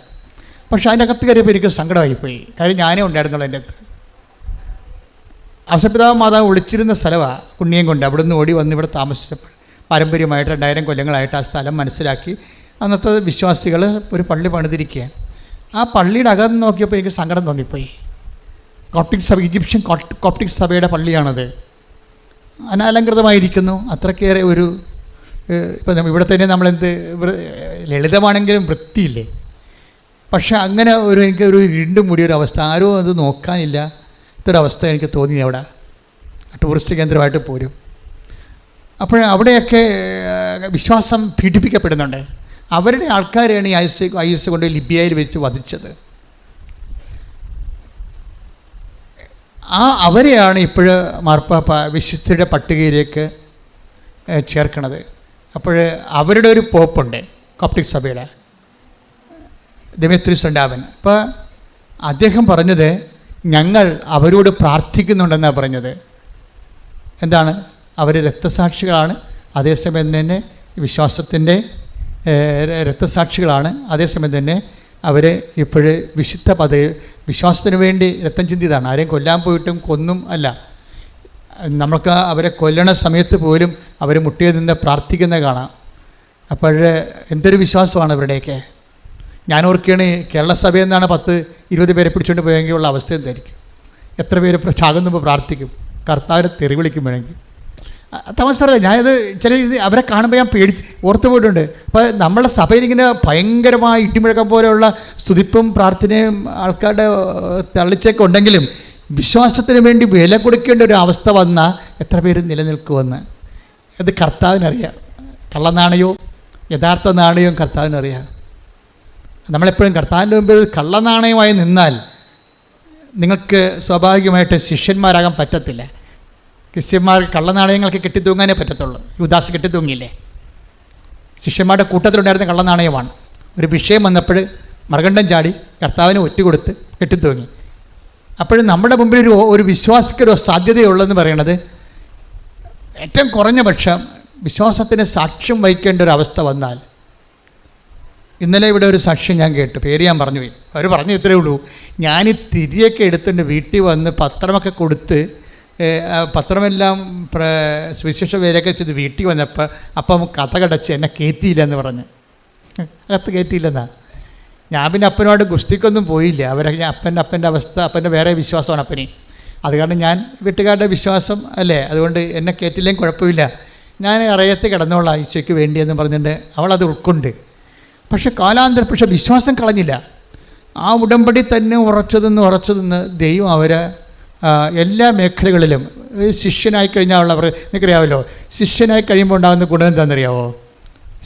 പക്ഷേ അതിൻ്റെ അകത്ത് കയറിയപ്പോൾ എനിക്ക് സങ്കടമായിപ്പോയി. കാര്യം ഞാനേ ഉണ്ടായിരുന്നുള്ളൂ എൻ്റെ അകത്ത്. ഔസേപ്പിതാവും മാതാവ് ഒളിച്ചിരുന്ന സ്ഥലമാണ് ഉണ്ണിയേയും കൊണ്ട്. അവിടെ നിന്ന് ഓടി വന്ന് ഇവിടെ താമസിച്ചപ്പോൾ പാരമ്പര്യമായിട്ട് 2000 കൊല്ലങ്ങളായിട്ട് ആ സ്ഥലം മനസ്സിലാക്കി അന്നത്തെ വിശ്വാസികൾ ഒരു പള്ളി പണിതിരിക്കുകയാണ്. ആ പള്ളിയുടെ അകം നോക്കിയപ്പോൾ എനിക്ക് സങ്കടം തോന്നിപ്പോയി. കോപ്റ്റിക് സഭ, ഈജിപ്ഷ്യൻ കോപ്റ്റിക് സഭയുടെ പള്ളിയാണത്. അനാലങ്കൃതമായിരിക്കുന്നു. അത്രക്കേറെ ഒരു ഇപ്പം ഇവിടെ തന്നെ നമ്മളെന്ത് ലളിതമാണെങ്കിലും വൃത്തിയില്ലേ. പക്ഷേ അങ്ങനെ എനിക്കൊരു ഇരുണ്ടും മൂടിയൊരു അവസ്ഥ, ആരും അത് നോക്കാനില്ല. ഇതൊരവസ്ഥ എനിക്ക് തോന്നി. അവിടെ ടൂറിസ്റ്റ് കേന്ദ്രമായിട്ട് പോരും. അപ്പോൾ അവിടെയൊക്കെ വിശ്വാസം പീഡിപ്പിക്കപ്പെടുന്നുണ്ട്. അവരുടെ ആൾക്കാരെയാണ് ഈ ഐഎസ് കൊണ്ട് ലിബിയയിൽ വെച്ച് വധിച്ചത്. അവരെയാണ് ഇപ്പോൾ മാർപ്പാപ്പ വിശുദ്ധരുടെ പട്ടികയിലേക്ക് ചേർക്കണത്. അപ്പോൾ അവരുടെ ഒരു പോപ്പുണ്ട് കോപ്റ്റിക് സഭയുടെ, ദിമിത്രിയോസ് രണ്ടാമൻ. അപ്പോൾ അദ്ദേഹം പറഞ്ഞത് ഞങ്ങൾ അവരോട് പ്രാർത്ഥിക്കുന്നുണ്ടെന്നാണ് പറഞ്ഞത്. എന്താണ്? അവർ രക്തസാക്ഷികളാണ്, അതേസമയം തന്നെ വിശ്വാസത്തിൻ്റെ രക്തസാക്ഷികളാണ്. അതേസമയം തന്നെ അവർ ഇപ്പോഴ് വിശുദ്ധ വിശ്വാസത്തിന് വേണ്ടി രക്തം ചിന്തിയതാണ്. ആരെയും കൊല്ലാൻ പോയിട്ടും കൊന്നും അല്ല. നമ്മൾക്ക് അവരെ കൊല്ലണ സമയത്ത് പോലും അവർ മുട്ടിയിൽ നിന്ന് പ്രാർത്ഥിക്കുന്നത് കാണാം. അപ്പോൾ എന്തൊരു വിശ്വാസമാണ് അവരുടെയൊക്കെ. ഞാൻ ഓർക്കുകയാണ്, കേരള സഭയിൽ നിന്നാണ് 10-20 പേരെ പിടിച്ചുകൊണ്ട് പോയെങ്കിൽ ഉള്ള അവസ്ഥ എന്തായിരിക്കും? എത്ര പേര് ചാകുമ്പോൾ പ്രാർത്ഥിക്കും, കർത്താവിനെ തെറി വിളിക്കും വേണമെങ്കിൽ. തമാശ പറയാം. ഞാനത് അവരെ കാണുമ്പോൾ ഞാൻ ഓർത്തു പോയിട്ടുണ്ട്. അപ്പോൾ നമ്മളെ സഭയിൽ ഇങ്ങനെ ഭയങ്കരമായ ഇടിമുഴക്കം പോലെയുള്ള സ്തുതിപ്പും പ്രാർത്ഥനയും ആൾക്കാരുടെ തള്ളിച്ചൊക്കെ ഉണ്ടെങ്കിലും വിശ്വാസത്തിന് വേണ്ടി വില കൊടുക്കേണ്ട ഒരു അവസ്ഥ വന്നാൽ എത്ര പേര് നിലനിൽക്കുമെന്ന് അത് കർത്താവിനറിയാം. കള്ളനാണയോ യഥാർത്ഥ നാണയവും കർത്താവിനറിയാം. നമ്മളെപ്പോഴും കർത്താവിൻ്റെ മുമ്പിൽ കള്ളനാണയമായി നിന്നാൽ നിങ്ങൾക്ക് സ്വാഭാവികമായിട്ട് ശിഷ്യന്മാരാകാൻ പറ്റത്തില്ല. ക്രിസ്ത്യന്മാർക്ക് കള്ളനാണയങ്ങൾക്ക് കെട്ടിത്തൂങ്ങാനേ പറ്റത്തുള്ളൂ. യുദാസ് കെട്ടിത്തൂങ്ങിയില്ലേ? ശിഷ്യന്മാരുടെ കൂട്ടത്തിലുണ്ടായിരുന്ന കള്ളനാണയമാണ്. ഒരു വിഷയം വന്നപ്പോൾ മറുകണ്ഠം ചാടി കർത്താവിന് ഒറ്റുകൊടുത്ത് കെട്ടിത്തൂങ്ങി. അപ്പോഴും നമ്മുടെ മുമ്പിൽ ഒരു വിശ്വാസിക്കൊരു സാധ്യതയുള്ളതെന്ന് പറയുന്നത് ഏറ്റവും കുറഞ്ഞ പക്ഷം വിശ്വാസത്തിന് സാക്ഷ്യം വഹിക്കേണ്ട ഒരു അവസ്ഥ വന്നാൽ. ഇന്നലെ ഇവിടെ ഒരു സാക്ഷ്യം ഞാൻ കേട്ടു, പേര് ഞാൻ പറഞ്ഞു പോയി. അവർ പറഞ്ഞു ഇത്രയേ ഉള്ളൂ, ഞാൻ ഈ തിരിയൊക്കെ എടുത്തുകൊണ്ട് വീട്ടിൽ വന്ന് പത്രമൊക്കെ കൊടുത്ത് പത്രമെല്ലാം സുവിശേഷ വേലയൊക്കെ ചെയ്ത് വീട്ടിൽ വന്നപ്പോൾ അപ്പം കഥ കടച്ച് എന്നെ കയറ്റിയില്ല എന്ന് പറഞ്ഞ്, അകത്ത് കയറ്റിയില്ലെന്നാ. ഞാൻ പിന്നെ അപ്പനോട് ഗുസ്തിക്കൊന്നും പോയില്ല. അപ്പൻ്റെ അവസ്ഥ, അപ്പൻ്റെ വേറെ വിശ്വാസമാണ് അപ്പന്. അത് കാരണം ഞാൻ വീട്ടുകാരുടെ വിശ്വാസം അല്ലേ, അതുകൊണ്ട് എന്നെ കയറ്റില്ലെങ്കിൽ കുഴപ്പമില്ല, ഞാൻ അറിയത്ത് കിടന്നോളാം ഈശോയ്ക്ക് വേണ്ടിയെന്ന് പറഞ്ഞിട്ട് അവളത് ഉൾക്കൊണ്ട്. പക്ഷെ കാലാന്തരം പക്ഷെ വിശ്വാസം കളഞ്ഞില്ല. ആ ഉടമ്പടി തന്നെ ഉറച്ചു നിന്ന് ദൈവം അവരെ എല്ലാ മേഖലകളിലും ശിഷ്യനായി കഴിഞ്ഞാൽ ഉള്ളവർ നിങ്ങൾക്കറിയാമല്ലോ, ശിഷ്യനായി കഴിയുമ്പോൾ ഉണ്ടാകുന്ന ഗുണം എന്താണെന്നറിയാമോ?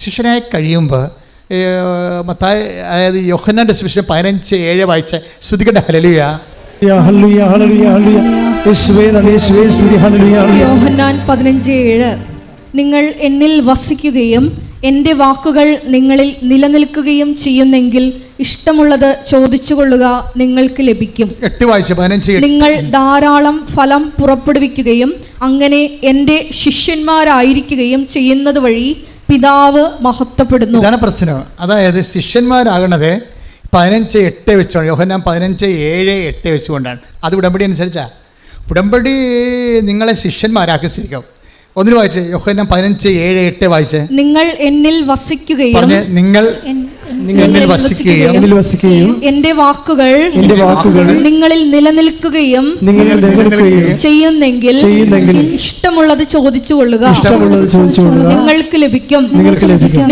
ശിഷ്യനായി കഴിയുമ്പോൾ മത്തായി, അതായത് യോഹന്നാൻ്റെ സുവിശേഷം 15:7 വായിച്ച ശ്രുതികട്ടെ. ഹല്ലേലൂയ, യോഹന്നാൻ 15:7 നിങ്ങൾ എന്നിൽ വസിക്കുകയും എൻ്റെ വാക്കുകൾ നിങ്ങളിൽ നിലനിൽക്കുകയും ചെയ്യുന്നെങ്കിൽ ഇഷ്ടമുള്ളത് ചോദിച്ചുകൊള്ളുക, നിങ്ങൾക്ക് ലഭിക്കും. 8 വായിച്ച 15. നിങ്ങൾ ധാരാളം ഫലം പുറപ്പെടുവിക്കുകയും അങ്ങനെ എൻ്റെ ശിഷ്യന്മാരായിരിക്കുകയും ചെയ്യുന്നത് വഴി പിതാവ് മഹത്വപ്പെടുന്നു. ഇതാണ് പ്രശ്നം. അതായത് ശിഷ്യന്മാരാകണത് 15:8 വെച്ചാണ്. യോഹന്നാൻ 15:7-8 വെച്ചുകൊണ്ടാണ്. അത് ഉടമ്പടി അനുസരിച്ചാണ്. ഉടമ്പടി നിങ്ങളെ ശിഷ്യന്മാരാക്കി സ്ഥിരിക്കും. ഒന്നിന് വായിച്ചേ, യോഹന്നാൻ 15:7-8 വായിച്ചേ. നിങ്ങൾ എന്നിൽ വസിക്കുകയും നിങ്ങൾ എന്നിൽ വസിക്കുകയും എന്റെ വാക്കുകൾ നിങ്ങളിൽ നിലനിൽക്കുകയും ചെയ്യുന്നെങ്കിൽ ഇഷ്ടമുള്ളത് ചോദിച്ചുകൊള്ളുക, നിങ്ങൾക്ക് ലഭിക്കും.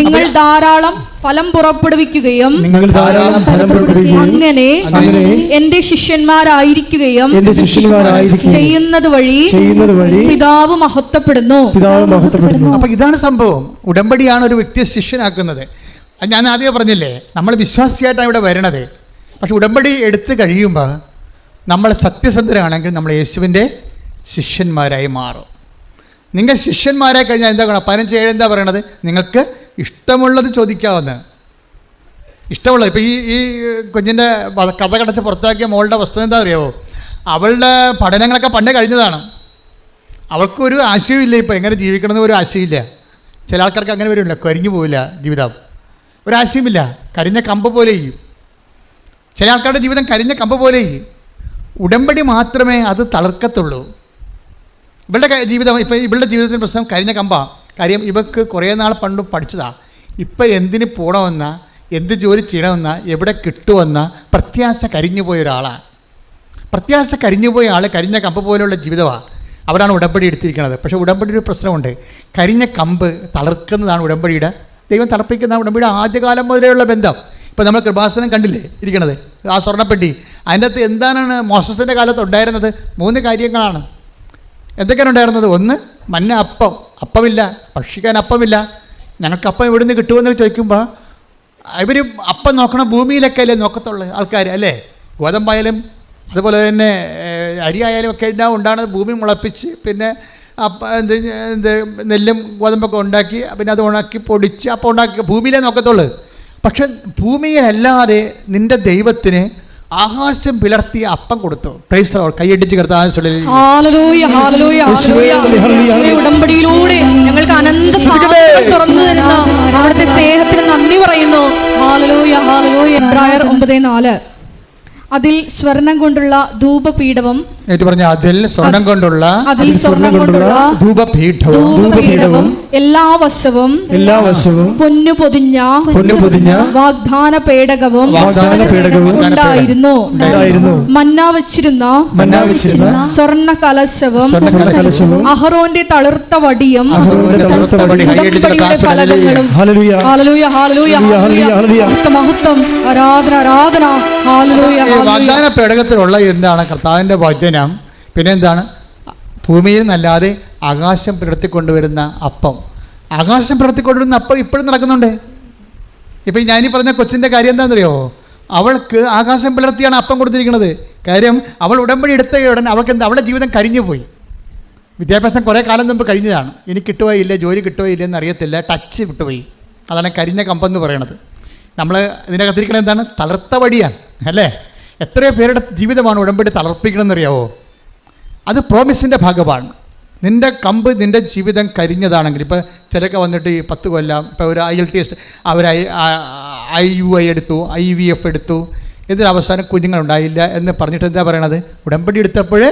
നിങ്ങൾ ധാരാളം ഫലം പുറപ്പെടുവിക്കുകയും അങ്ങനെ എന്റെ ശിഷ്യന്മാരായിരിക്കുകയും ചെയ്യുന്നത് വഴി പിതാവ് മഹത്വപ്പെടുന്നു. അപ്പൊ ഇതാണ് സംഭവം. ഉടമ്പടിയാണ് ഒരു വ്യക്തിയെ ശിഷ്യനാക്കുന്നത്. അത് ഞാൻ ആദ്യമേ പറഞ്ഞില്ലേ, നമ്മൾ വിശ്വാസിയായിട്ടാണ് ഇവിടെ വരണത്. പക്ഷെ ഉടമ്പടി എടുത്ത് കഴിയുമ്പോൾ നമ്മൾ സത്യസന്ധരാണെങ്കിൽ നമ്മൾ യേശുവിൻ്റെ ശിഷ്യന്മാരായി മാറും. നിങ്ങൾ ശിഷ്യന്മാരായി കഴിഞ്ഞാൽ എന്താ ഗുണം? 15:7 എന്താ പറയണത്? നിങ്ങൾക്ക് ഇഷ്ടമുള്ളത് ചോദിക്കാവുന്ന, ഇഷ്ടമുള്ളത്. ഇപ്പോൾ ഈ കുഞ്ഞിൻ്റെ കഥ കടച്ച് പുറത്താക്കിയ മോളുടെ വസ്തുത എന്താ അറിയാമോ? അവളുടെ പഠനങ്ങളൊക്കെ പണ്ടേ കഴിഞ്ഞതാണ്. അവൾക്കൊരു ആശയമില്ല ഇപ്പോൾ എങ്ങനെ ജീവിക്കണമെന്ന് ഒരു ആശയമില്ല. ചില ആൾക്കാർക്ക് അങ്ങനെ വരുമില്ല, കരിഞ്ഞു പോവില്ല ജീവിതം, ഒരാശയമില്ല, കരിഞ്ഞ കമ്പ് പോലെ ചെയ്യും. ചില ആൾക്കാരുടെ ജീവിതം കരിഞ്ഞ കമ്പ് പോലെ ചെയ്യും. ഉടമ്പടി മാത്രമേ അത് തളർക്കത്തുള്ളൂ. ഇവളുടെ ജീവിതം, ഇപ്പോൾ ഇവളുടെ ജീവിതത്തിൻ്റെ പ്രശ്നം കരിഞ്ഞ കമ്പാണ്. കാര്യം ഇവൾക്ക് കുറേ നാൾ പണ്ട് പഠിച്ചതാണ്. ഇപ്പം എന്തിന് പോകണമെന്ന, എന്ത് ജോലി ചെയ്യണമെന്ന, എവിടെ കിട്ടുമെന്ന പ്രത്യാശ കരിഞ്ഞു പോയ ഒരാളാണ്. പ്രത്യാശ കരിഞ്ഞു പോയ ആൾ കരിഞ്ഞ കമ്പ് പോലെയുള്ള ജീവിതമാണ്. അവരാണ് ഉടമ്പടി എടുത്തിരിക്കുന്നത്. പക്ഷേ ഉടമ്പടി ഒരു പ്രശ്നമുണ്ട്. കരിഞ്ഞ കമ്പ് തളർക്കുന്നതാണ് ഉടമ്പടിയുടെ, ദൈവം തളർപ്പിക്കുന്നതാണ് ഉടമ്പടിയുടെ ആദ്യകാലം മുതലെയുള്ള ബന്ധം. ഇപ്പോൾ നമ്മൾ കൃപാസനം കണ്ടില്ലേ ഇരിക്കണത്, ആ സ്വർണ്ണപ്പെട്ടി, അതിൻ്റെ അകത്ത് എന്താണ് മോശത്തിൻ്റെ കാലത്ത് ഉണ്ടായിരുന്നത്? 3 കാര്യങ്ങളാണ്. എന്തൊക്കെയാണ് ഉണ്ടായിരുന്നത്? 1, മഞ്ഞ അപ്പം, അപ്പമില്ല, ഭക്ഷിക്കാൻ അപ്പമില്ല. ഞങ്ങൾക്ക് അപ്പം എവിടെ നിന്ന് കിട്ടുമെന്ന് ചോദിക്കുമ്പോൾ ഇവർ അപ്പം നോക്കണം ഭൂമിയിലൊക്കെ അല്ലേ നോക്കത്തുള്ളൂ ആൾക്കാർ, അല്ലേ? ഗോതമ്പായാലും അതുപോലെ തന്നെ അരി ആയാലും ഒക്കെ ഉണ്ടാകുന്നത് ഭൂമി മുളപ്പിച്ച്, പിന്നെ നെല്ലും ഗോതമ്പൊക്കെ ഉണ്ടാക്കി, പിന്നെ അത് ഉണക്കി പൊടിച്ച് അപ്പം ഉണ്ടാക്കി ഭൂമിയിലേ നോക്കത്തുള്ളൂ. പക്ഷെ ഭൂമിയിലല്ലാതെ നിൻ്റെ ദൈവത്തിന് ആകാശം പിളർത്തിയ അപ്പം കൊടുത്തു. Praise the Lord. കൈയടിച്ച് ഉടമ്പടിയിലൂടെ ഞങ്ങൾക്ക് അനന്ത സാധ്യതകൾ തുറന്നു തരുന്ന അവിടുത്തെ സ്നേഹത്തിന് നന്ദി പറയുന്നു. Hallelujah, hallelujah. എബ്രായർ 9:4 അതിൽ സ്വർണം കൊണ്ടുള്ള ധൂപപീഠവും, അതിൽ സ്വർണം കൊണ്ടുള്ള ധൂപപീഠവും എല്ലാ വശവും പൊന്നു പൊതിഞ്ഞ വാഗ്ദാന പേടകവും ഉണ്ടായിരുന്നു. മന്ന വച്ചിരുന്ന സ്വർണ്ണ കലശവും അഹറോന്റെ തളിർത്ത വടിയും ഉടമ്പടിയുടെ ഫലകങ്ങളും. Hallelujah, hallelujah, hallelujah. മഹത്വം, ആരാധന, ആരാധന. ഹല്ലേലൂയ. വാഗ്ദാന പേടകത്തിലുള്ള എന്താണ്? കർത്താവിൻ്റെ വചനം. പിന്നെ എന്താണ്? ഭൂമിയിൽ നിന്നല്ലാതെ ആകാശം പിളർത്തിക്കൊണ്ടുവരുന്ന അപ്പം. ആകാശം പിളർത്തിക്കൊണ്ടുവരുന്ന അപ്പം ഇപ്പോഴും നടക്കുന്നുണ്ട്. ഇപ്പം ഞാനീ പറഞ്ഞ കൊച്ചിൻ്റെ കാര്യം എന്താണെന്നറിയോ? അവൾക്ക് ആകാശം പിളർത്തിയാണ് അപ്പം കൊടുത്തിരിക്കുന്നത്. കാര്യം അവൾ ഉടമ്പടി എടുത്ത ഉടനെ അവൾക്ക് അവളുടെ ജീവിതം കരിഞ്ഞു പോയി. വിദ്യാഭ്യാസം കുറേ കാലം മുമ്പ് കഴിഞ്ഞതാണ്. ഇനി കിട്ടുകയോ ഇല്ല, ജോലി കിട്ടുകയോ ഇല്ലെന്ന് അറിയത്തില്ല, ടച്ച് വിട്ടുപോയി. അതാണ് കരിഞ്ഞ കമ്പെന്ന് പറയണത്. നമ്മൾ ഇതിനകത്തിരിക്കണത് എന്താണ്? തളർത്ത വടിയാണ്, അല്ലേ? എത്രയോ പേരുടെ ജീവിതമാണ് ഉടമ്പടി തളർപ്പിക്കണമെന്നറിയാവോ? അത് പ്രോമിസിൻ്റെ ഭാഗമാണ്. നിൻ്റെ കമ്പ്, നിൻ്റെ ജീവിതം കരിഞ്ഞതാണെങ്കിൽ, ഇപ്പോൾ ചിലരൊക്കെ വന്നിട്ട് ഈ 10 കൊല്ലം, ഇപ്പോൾ ഒരു IELTS, അവർ IUI എടുത്തു, IVF എടുത്തു, ഇതിന് അവസാനം കുഞ്ഞുങ്ങളുണ്ടായില്ല എന്ന് പറഞ്ഞിട്ട് എന്താ പറയണത്? ഉടമ്പടി എടുത്തപ്പോഴേ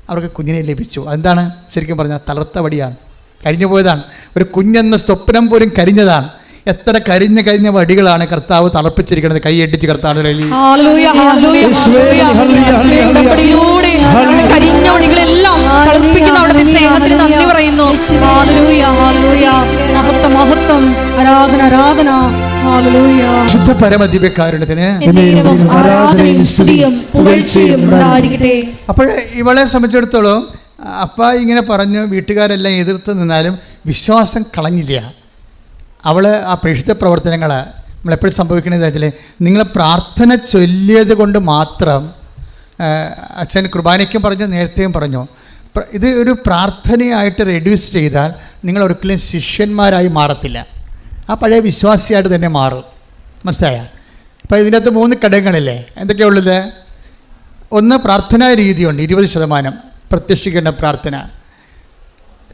അവർക്ക് കുഞ്ഞിനെ ലഭിച്ചു. എന്താണ് ശരിക്കും പറഞ്ഞാൽ? തളർത്ത വടിയാണ്, കരിഞ്ഞു പോയതാണ്. ഒരു കുഞ്ഞെന്ന സ്വപ്നം പോലും കരിഞ്ഞതാണ്. എത്ര കരിഞ്ഞ വടികളാണ് കർത്താവ് തളർപ്പിച്ചിരിക്കുന്നത്. കൈയടിച്ച് കർത്താവ് ശുദ്ധ പരമദിവ്യകാരുണ്യത്തിന്. അപ്പോൾ ഇവളെ സംബന്ധിച്ചിടത്തോളം അപ്പ ഇങ്ങനെ പറഞ്ഞു, വീട്ടുകാരെല്ലാം എതിർത്ത് നിന്നാലും വിശ്വാസം കളഞ്ഞില്ല. അവൾ ആ പ്രേക്ഷിത പ്രവർത്തനങ്ങൾ നമ്മളെപ്പോഴും സംഭവിക്കണമെന്ന് വെച്ചാൽ, നിങ്ങൾ പ്രാർത്ഥന ചൊല്ലിയത് കൊണ്ട് മാത്രം, അച്ഛൻ കുർബാനയ്ക്കും പറഞ്ഞു, നേരത്തെയും പറഞ്ഞു, ഇത് ഒരു പ്രാർത്ഥനയായിട്ട് റെഡ്യൂസ് ചെയ്താൽ നിങ്ങൾ ഒരിക്കലും ശിഷ്യന്മാരായി മാറത്തില്ല. ആ പഴയ വിശ്വാസിയായിട്ട് തന്നെ മാറും. മനസ്സിലായ? അപ്പോൾ ഇതിനകത്ത് 3 ഘടകങ്ങളില്ലേ? എന്തൊക്കെയുള്ളത്? 1, പ്രാർത്ഥനാ രീതിയുണ്ട്. 20% പ്രത്യക്ഷീകരണ പ്രാർത്ഥന.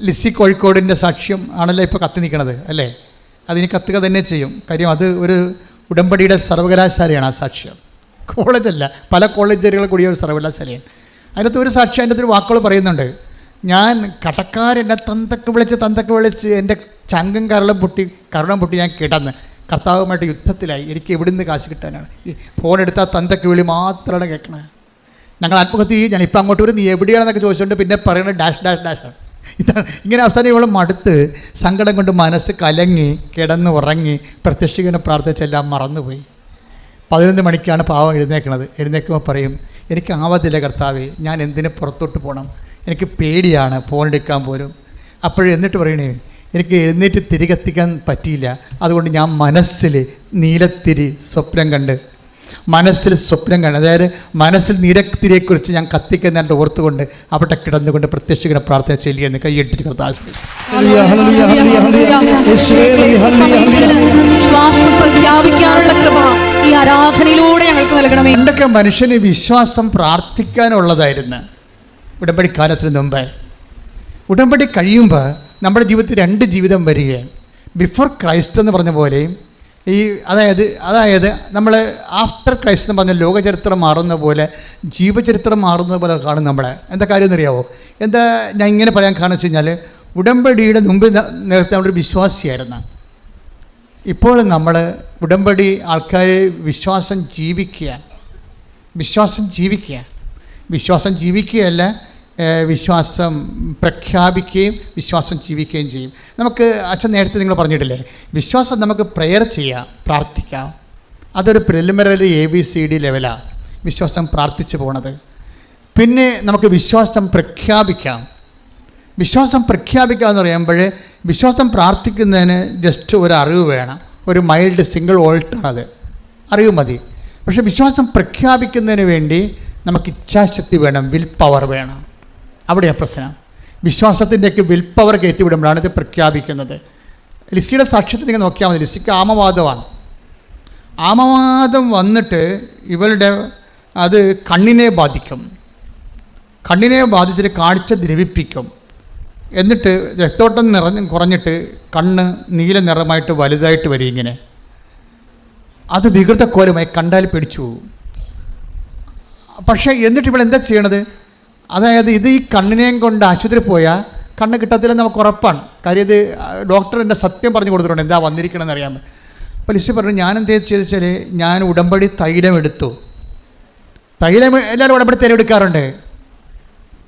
ലിസി കോഴിക്കോടിൻ്റെ സാക്ഷ്യം ആണല്ലോ ഇപ്പോൾ കത്തി നിൽക്കണത്, അല്ലേ? അതിന് കത്തുക തന്നെ ചെയ്യും. കാര്യം അത് ഒരു ഉടമ്പടിയുടെ സർവകലാശാലയാണ് ആ സാക്ഷ്യം. കോളേജല്ല, പല കോളേജുകൾ കൂടിയ ഒരു സർവകലാശാലയാണ്. അതിനകത്ത് ഒരു സാക്ഷ്യം, അതിൻ്റെ ഒരു വാക്കുകൾ പറയുന്നുണ്ട്. ഞാൻ കടക്കാരെന്നെ തന്തക്ക് വിളിച്ച് എൻ്റെ ചങ്കും കരണം പൊട്ടി ഞാൻ കിടന്ന് കർത്താവുമായിട്ട് യുദ്ധത്തിലായി. എനിക്ക് എവിടുന്ന് കാശ് കിട്ടാനാണ്? ഈ ഫോൺ എടുത്താൽ തന്തക്ക് വിളി മാത്രമാണ് കേൾക്കണത്. ഞങ്ങൾ ആത്മഹത്യ ചെയ്യും, ഞാൻ ഇപ്പം അങ്ങോട്ട് വരും, നീ എവിടെയാണെന്നൊക്കെ ചോദിച്ചുകൊണ്ട് പിന്നെ പറയുന്നത് ഡാഷാണ്. ഇതാണ്. ഇങ്ങനെ അവസാനം ഇവൾ മടുത്ത് സങ്കടം കൊണ്ട് മനസ്സ് കലങ്ങി കിടന്ന് ഉറങ്ങി പ്രത്യക്ഷീകരണ പ്രാർത്ഥിച്ചെല്ലാം മറന്നുപോയി. 11 മണിക്കാണ് പാവം എഴുന്നേൽക്കുന്നത്. എഴുന്നേൽക്കുമ്പോൾ പറയും, എനിക്ക് ആവത്തില്ല കർത്താവേ, ഞാൻ എന്തിന് പുറത്തോട്ട് പോകണം, എനിക്ക് പേടിയാണ് ഫോൺ എടുക്കാൻ പോലും. എന്നിട്ട് പറയണേ, എനിക്ക് എഴുന്നേറ്റ് തിരി കത്തിക്കാൻ പറ്റിയില്ല. അതുകൊണ്ട് ഞാൻ മനസ്സിൽ നീലത്തിരി സ്വപ്നം കണ്ട്, അതായത് മനസ്സിൽ നീലത്തിരിയെക്കുറിച്ച് ഞാൻ കത്തിക്കുന്നതിൻ്റെ ഓർത്തുകൊണ്ട് അവിടെ കിടന്നുകൊണ്ട് പ്രത്യക്ഷീകരണ പ്രാർത്ഥന ചെല്ലിയെന്ന് കൈയിട്ടിട്ട് വിശ്വാസം പ്രഖ്യാപിക്കാനുള്ള കൃപ ഈ ആരാധനയിലൂടെ ഞങ്ങൾക്ക് നൽകണമേ. പണ്ടൊക്കെ മനുഷ്യന് വിശ്വാസം പ്രാർത്ഥിക്കാനുള്ളതായിരുന്നു ഉടമ്പടി കാലത്തിന് മുമ്പേ. ഉടമ്പടി കഴിയുമ്പോൾ നമ്മുടെ ജീവിതത്തിൽ 2 ജീവിതം വരികയാണ്. ബിഫോർ ക്രൈസ്റ്റ് എന്ന് പറഞ്ഞ പോലെ അതായത് നമ്മൾ ആഫ്റ്റർ ക്രൈസ്റ്റ് എന്ന് പറഞ്ഞ ലോകചരിത്രം മാറുന്ന പോലെ ജീവചരിത്രം മാറുന്ന പോലെ കാണും നമ്മളെ. എന്താ കാര്യം എന്നറിയാവോ? എന്താ ഞാൻ ഇങ്ങനെ പറയാൻ കാരണം വെച്ച് കഴിഞ്ഞാൽ, ഉടമ്പടിയുടെ മുമ്പ് നേരത്തെ നമ്മളൊരു വിശ്വാസിയായിരുന്നു. ഇപ്പോൾ നമ്മൾ ഉടമ്പടി ആൾക്കാർ വിശ്വാസം ജീവിക്കുകയല്ല, വിശ്വാസം പ്രഖ്യാപിക്കുകയും വിശ്വാസം ജീവിക്കുകയും ചെയ്യും. നമുക്ക് അച്ഛൻ നേരത്തെ നിങ്ങൾ പറഞ്ഞിട്ടില്ലേ, വിശ്വാസം നമുക്ക് പ്രെയർ ചെയ്യാം, പ്രാർത്ഥിക്കാം. അതൊരു പ്രിലിമിനറി ABCD ലെവലാണ് വിശ്വാസം പ്രാർത്ഥിച്ചു പോണത്. പിന്നെ നമുക്ക് വിശ്വാസം പ്രഖ്യാപിക്കാം. വിശ്വാസം പ്രഖ്യാപിക്കുക എന്ന് പറയുമ്പോൾ വിശ്വാസം പ്രാർത്ഥിക്കുന്നതിന് ജസ്റ്റ് ഒരു അറിവ് വേണം, ഒരു മൈൽഡ് സിംഗിൾ വോൾട്ടാണത്, അറിവ് മതി. പക്ഷേ വിശ്വാസം പ്രഖ്യാപിക്കുന്നതിന് വേണ്ടി നമുക്ക് ഇച്ഛാശക്തി വേണം, വിൽ പവർ വേണം. അവിടെയാണ് പ്രശ്നം. വിശ്വാസത്തിൻ്റെയൊക്കെ വിൽ പവർ കയറ്റിവിടുമ്പോഴാണ് ഇത് പ്രഖ്യാപിക്കുന്നത്. ലിസിയുടെ സാക്ഷ്യത്തിൽ നിങ്ങൾ നോക്കിയാൽ മതി. ലിസിക്ക് ആമവാദമാണ്. ആമവാദം വന്നിട്ട് ഇവളുടെ അത് കണ്ണിനെ ബാധിക്കും. കണ്ണിനെ ബാധിച്ചിട്ട് കാഴ്ച ദ്രവിപ്പിക്കും. എന്നിട്ട് രക്തോട്ടം കുറഞ്ഞിട്ട് കണ്ണ് നീല നിറമായിട്ട് വലുതായിട്ട് വരും. ഇങ്ങനെ അത് വികൃതക്കോലമായി കണ്ടാൽ പിടിച്ചു പോകും. പക്ഷേ എന്നിട്ട് ഇവിടെ എന്താ ചെയ്യണത്? അതായത് ഇത് ഈ കണ്ണിനെയും കൊണ്ട് ആശുപത്രി പോയാൽ കണ്ണ് കിട്ടത്തില്ലെന്ന് നമുക്ക് ഉറപ്പാണ്. കാര്യം ഇത് ഡോക്ടർ എൻ്റെ സത്യം പറഞ്ഞു കൊടുത്തിട്ടുണ്ട് എന്താ വന്നിരിക്കണമെന്ന് അറിയാൻ. അപ്പോൾ ലിസി പറഞ്ഞു, ഞാൻ എന്താ ചെയ്തെന്ന് വെച്ചാൽ ഞാൻ ഉടമ്പടി തൈലം എടുത്തു. തൈലം എല്ലാവരും ഉടമ്പടി തൈലം എടുക്കാറുണ്ട്.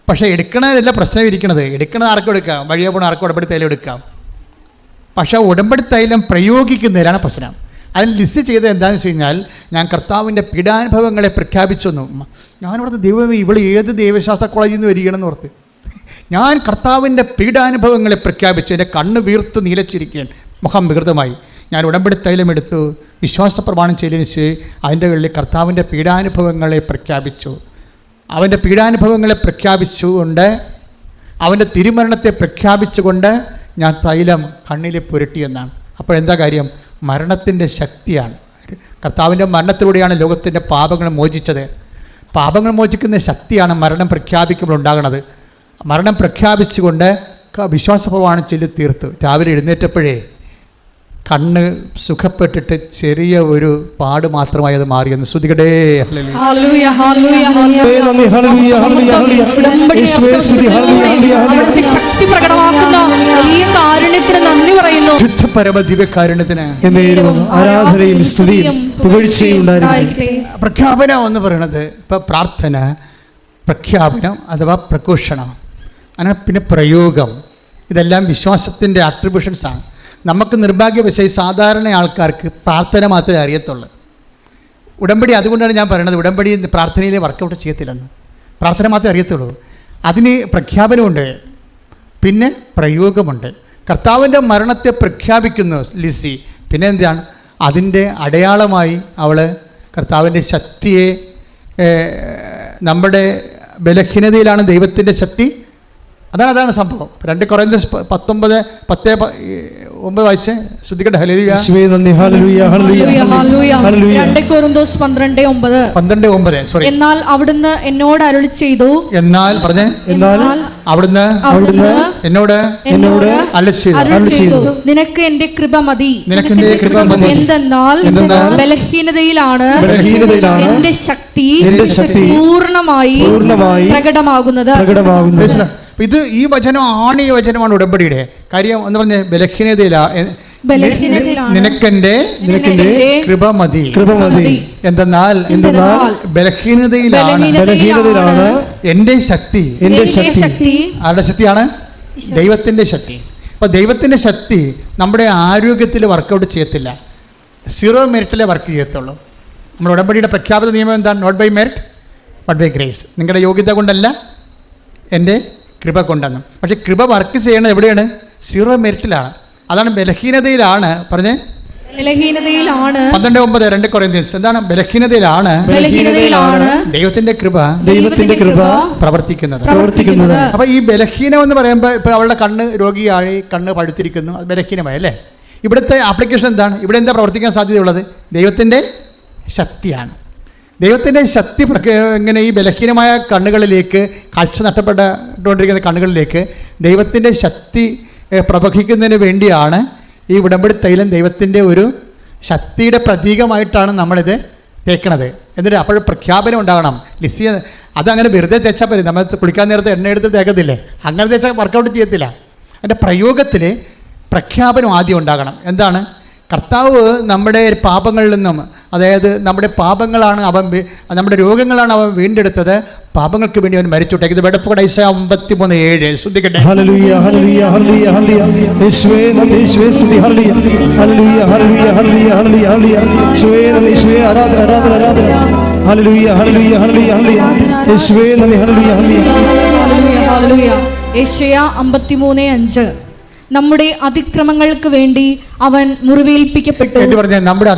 പക്ഷേ എടുക്കണതല്ല പ്രശ്നം ഇരിക്കണത്. എടുക്കണത് ആർക്കും എടുക്കാം, വഴിയെ പോകണ ആർക്കും ഉടമ്പടി തൈലം എടുക്കാം. പക്ഷേ ഉടമ്പടി തൈലം പ്രയോഗിക്കുന്നതിലാണ് പ്രശ്നം. അതിൽ ലിസ്റ്റ് ചെയ്തത് എന്താണെന്ന് വെച്ച് കഴിഞ്ഞാൽ, ഞാൻ കർത്താവിൻ്റെ പീഡാനുഭവങ്ങളെ പ്രഖ്യാപിച്ചെന്നു. ഞാനിവിടുത്തെ ദൈവമേ, ഇവള് ഏത് ദൈവശാസ്ത്ര കോളേജിൽ നിന്ന് വരികയാണെന്ന് ഓർത്ത് ഞാൻ കർത്താവിൻ്റെ പീഡാനുഭവങ്ങളെ പ്രഖ്യാപിച്ചു. എൻ്റെ കണ്ണ് വീർത്ത് നീലച്ചിരിക്കുകയാണ്, മുഖം വികൃതമായി. ഞാൻ ഉടമ്പടി തൈലം എടുത്തു, വിശ്വാസ പ്രമാണം ചെല്ലിച്ച് അതിൻ്റെ ഉള്ളിൽ കർത്താവിൻ്റെ പീഡാനുഭവങ്ങളെ പ്രഖ്യാപിച്ചു. അവൻ്റെ പീഡാനുഭവങ്ങളെ പ്രഖ്യാപിച്ചുകൊണ്ട്, അവൻ്റെ തിരുമരണത്തെ പ്രഖ്യാപിച്ചുകൊണ്ട് ഞാൻ തൈലം കണ്ണിൽ പുരട്ടിയെന്നാണ്. അപ്പോഴെന്താ കാര്യം? മരണത്തിൻ്റെ ശക്തിയാണ്. കർത്താവിൻ്റെ മരണത്തിലൂടെയാണ് ലോകത്തിൻ്റെ പാപങ്ങൾ മോചിച്ചത്. പാപങ്ങൾ മോചിക്കുന്ന ശക്തിയാണ് മരണം പ്രഖ്യാപിക്കുമ്പോൾ ഉണ്ടാകുന്നത്. മരണം പ്രഖ്യാപിച്ചുകൊണ്ട് വിശ്വാസപ്രമാണം ചൊല്ലി തീർത്തു. രാവിലെ എഴുന്നേറ്റപ്പോഴേ കണ്ണ് സുഖപ്പെട്ടിട്ട് ചെറിയ ഒരു പാട് മാത്രമായി അത് മാറിയെന്ന് ശ്രുതികടേ. പ്രഖ്യാപനം എന്ന് പറയുന്നത് ഇപ്പൊ പ്രാർത്ഥന, പ്രഖ്യാപനം അഥവാ പ്രഘോഷണം, അങ്ങനെ പിന്നെ പ്രയോഗം, ഇതെല്ലാം വിശ്വാസത്തിൻ്റെ ആട്രിബ്യൂഷൻസാണ്. നമുക്ക് നിർഭാഗ്യവശായി സാധാരണ ആൾക്കാർക്ക് പ്രാർത്ഥന മാത്രമേ അറിയത്തുള്ളൂ. ഉടമ്പടി അതുകൊണ്ടാണ് ഞാൻ പറയുന്നത്, ഉടമ്പടി പ്രാർത്ഥനയിലെ വർക്കൗട്ട് ചെയ്യത്തില്ലെന്ന്. പ്രാർത്ഥന മാത്രമേ അറിയത്തുള്ളൂ. അതിന് പ്രഖ്യാപനമുണ്ട്, പിന്നെ പ്രയോഗമുണ്ട്. കർത്താവിൻ്റെ മരണത്തെ പ്രഖ്യാപിക്കുന്നു ലിസി. പിന്നെ എന്താണ്? അതിൻ്റെ അടയാളമായി അവൾ കർത്താവിൻ്റെ ശക്തിയെ, നമ്മുടെ ബലഹീനതയിലാണ് ദൈവത്തിൻ്റെ ശക്തി. അതാണ് സംഭവം. 2 കൊറിന്ത്യർ 19:10-9 വായിച്ച് ശ്രദ്ധിക്കട്ടെ. ഹല്ലേലൂയ. 2 കൊരിന്തോസ് 12:9. സോറി. എന്നാൽ അവിടുന്ന് എന്നോട് അരുളി ചെയ്തു. എന്നാൽ പറഞ്ഞേ. അവിടുന്ന് എന്നോട് അരുളി ചെയ്തു. നിനക്ക് എന്റെ കൃപ മതി. എന്തെന്നാൽ ബലഹീനതയിലാണ് എന്റെ ശക്തി പൂർണ്ണമായി പ്രകടമാകുന്നത്. ഇത് ഈ വചനം ആണ്, ഈ വചനമാണ് ഉടമ്പടിയുടെ കാര്യം എന്ന് പറഞ്ഞ ബലഹീനതയിലാണ് നിനക്കെന്റെ കൃപ മതി. എന്തെന്നാൽ ബലഹീനതയിലാണ് എന്റെ ശക്തി. ആരുടെ ശക്തിയാണ്? ദൈവത്തിന്റെ ശക്തി. അപ്പൊ ദൈവത്തിന്റെ ശക്തി നമ്മുടെ ആരോഗ്യത്തിൽ വർക്കൗട്ട് ചെയ്യത്തില്ല, 0 മെറിറ്റിലെ വർക്ക് ചെയ്യത്തുള്ളൂ. നമ്മുടെ ഉടമ്പടിയുടെ പ്രഖ്യാപിത നിയമം എന്താണ്? Not by merit but by grace. നിങ്ങളുടെ യോഗ്യത കൊണ്ടല്ല, എൻ്റെ കൃപ കൊണ്ടെന്ന്. പക്ഷേ കൃപ വർക്ക് ചെയ്യണത് എവിടെയാണ്? സീറോ മെറിറ്റിലാണ്. അതാണ് ബലഹീനതയിലാണ്. പറഞ്ഞേ, ബലഹീനതയിലാണ് 12:9 2 കൊരിന്ത്യൻസ്. എന്താണ്? ബലഹീനതയിലാണ് ദൈവത്തിന്റെ കൃപ പ്രവർത്തിക്കുന്നത്. അപ്പൊ ഈ ബലഹീനം എന്ന് പറയുമ്പോൾ ഇപ്പൊ അവളുടെ കണ്ണ് രോഗിയായി, കണ്ണ് പഴുത്തിരിക്കുന്നു, അത് ബലഹീനമായി അല്ലേ? ഇവിടുത്തെ ആപ്ലിക്കേഷൻ എന്താണ്? ഇവിടെ എന്താ പ്രവർത്തിക്കാൻ സാധ്യതയുള്ളത്? ദൈവത്തിന്റെ ശക്തിയാണ്. ദൈവത്തിൻ്റെ ശക്തി ഇങ്ങനെ ഈ ബലഹീനമായ കണ്ണുകളിലേക്ക്, കാഴ്ച നഷ്ടപ്പെട്ടുകൊണ്ടിരിക്കുന്ന കണ്ണുകളിലേക്ക് ദൈവത്തിൻ്റെ ശക്തി പ്രവഹിക്കുന്നതിന് വേണ്ടിയാണ് ഈ ഉടമ്പടി തൈലം ദൈവത്തിൻ്റെ ഒരു ശക്തിയുടെ പ്രതീകമായിട്ടാണ് നമ്മളിത് തേക്കണത്. എന്നിട്ട് അപ്പോൾ പ്രഖ്യാപനം ഉണ്ടാകണം. ലിസി അതങ്ങനെ വെറുതെ തേച്ചാൽ പോലും, നമ്മൾ കുളിക്കാൻ നേരത്തെ എണ്ണ എടുത്ത് തേക്കത്തില്ലേ, അങ്ങനെ തേച്ചാൽ വർക്കൗട്ട് ചെയ്യത്തില്ല. അതിൻ്റെ പ്രയോഗത്തിൽ പ്രഖ്യാപനം ആദ്യം ഉണ്ടാകണം. എന്താണ്? കർത്താവ് നമ്മുടെ പാപങ്ങളിൽ നിന്നും, അതായത് നമ്മുടെ പാപങ്ങളാണ് അവൻ, നമ്മുടെ രോഗങ്ങളാണ് അവൻ വീണ്ടെടുത്തത്, പാപങ്ങൾക്ക് വേണ്ടി അവൻ മരിച്ചുട്ടെ. ഇത് വെടപ്പോടെ 53:7 ശ്രദ്ധിക്കട്ടെ. ഹല്ലേലൂയ ഹല്ലേലൂയ ഹല്ലേലൂയ ഹല്ലേലൂയ യേശുവേ നന്ദി, യേശുവേ സ്തുതി, hallelujah hallelujah hallelujah hallelujah hallelujah hallelujah യേശുവേ നന്ദി, യേശുവേ ആരാധന ആരാധന ആരാധന ഹല്ലേലൂയ ഹല്ലേലൂയ ഹല്ലേലൂയ ഹല്ലേലൂയ യേശുവേ നന്ദി, ഹല്ലേലൂയ ഹല്ലേലൂയ ഹല്ലേലൂയ. യെശയ്യാ 53:5 നമ്മുടെ അതിക്രമങ്ങൾക്ക് വേണ്ടി അവൻ മുറിവേൽപ്പിക്കപ്പെട്ടു. നമ്മുടെ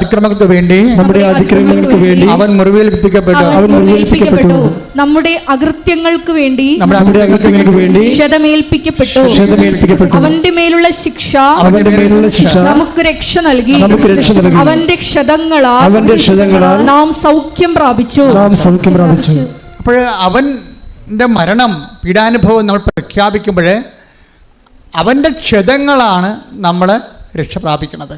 അതിക്രമങ്ങൾക്ക് വേണ്ടി അവൻ മുറിവേൽപ്പിക്കപ്പെട്ടു. നമ്മുടെ അകൃത്യങ്ങൾക്ക് വേണ്ടി ക്ഷതമേൽപ്പിക്കപ്പെട്ടു. അവന്റെ മേലുള്ള ശിക്ഷ നമുക്ക് രക്ഷ നൽകി. അവന്റെ ക്ഷതങ്ങളാൽ നാം സൗഖ്യം പ്രാപിച്ചു. അപ്പോൾ അവന്റെ മരണം, പീഡാനുഭവം നമ്മൾ പ്രഖ്യാപിക്കുമ്പോൾ അവൻ്റെ ക്ഷതങ്ങളാണ് നമ്മൾ രക്ഷ പ്രാപിക്കുന്നത്.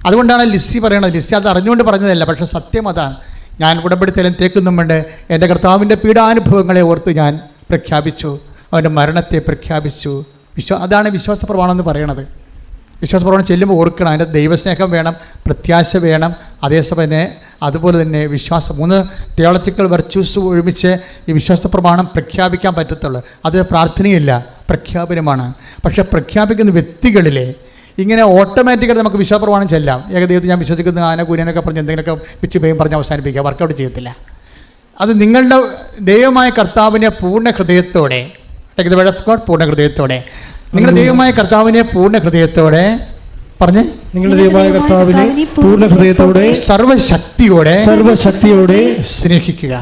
അതുകൊണ്ടാണ് ലിസി പറയണത്. ലിസി അത് അറിഞ്ഞുകൊണ്ട് പറഞ്ഞതല്ല, പക്ഷെ സത്യം അതാണ്. ഞാൻ ഉടമ്പടി തൈലം തേക്കും മുമ്പ് എൻ്റെ കർത്താവിൻ്റെ പീഡാനുഭവങ്ങളെ ഓർത്ത് ഞാൻ പ്രഖ്യാപിച്ചു, അവൻ്റെ മരണത്തെ പ്രഖ്യാപിച്ചു. അതാണ് വിശ്വാസ പ്രമാണം എന്ന് പറയണത്. വിശ്വാസ പ്രമാണം ചെല്ലുമ്പോൾ ഓർക്കണം, അതിൻ്റെ ദൈവസ്നേഹം വേണം, പ്രത്യാശ വേണം, അതേസമയം തന്നെ അതുപോലെ തന്നെ വിശ്വാസം. 3 തിയോളജിക്കൽ വെർച്യൂസ് ഒരുമിച്ച് ഈ വിശ്വാസ പ്രമാണം പ്രഖ്യാപിക്കാൻ പറ്റത്തുള്ളൂ. അത് പ്രാർത്ഥനയില്ല, പ്രഖ്യാപനമാണ്. പക്ഷേ പ്രഖ്യാപിക്കുന്ന വ്യക്തികളിലെ ഇങ്ങനെ ഓട്ടോമാറ്റിക്കായിട്ട് നമുക്ക് വിശ്വാസ പ്രമാണം ചെല്ലാം. ഏകദൈവത്തിൽ ഞാൻ വിശ്വസിക്കുന്ന ആനകൂനൊക്കെ പറഞ്ഞ് എന്തെങ്കിലുമൊക്കെ പിച്ച് പേയും പറഞ്ഞ് അവസാനിപ്പിക്കുക, വർക്കൗട്ട് ചെയ്യത്തില്ല. അത് നിങ്ങളുടെ ദൈവമായ കർത്താവിനെ പൂർണ്ണ ഹൃദയത്തോടെ, പൂർണ്ണ ഹൃദയത്തോടെ, നിങ്ങളുടെ ദൈവമായ കർത്താവിനെ പൂർണ്ണ ഹൃദയത്തോടെ പറഞ്ഞ്, നിങ്ങളുടെ ദൈവമായ കർത്താവിനെ പൂർണ്ണ ഹൃദയത്തോടെ സർവശക്തിയോടെ സ്നേഹിക്കുക.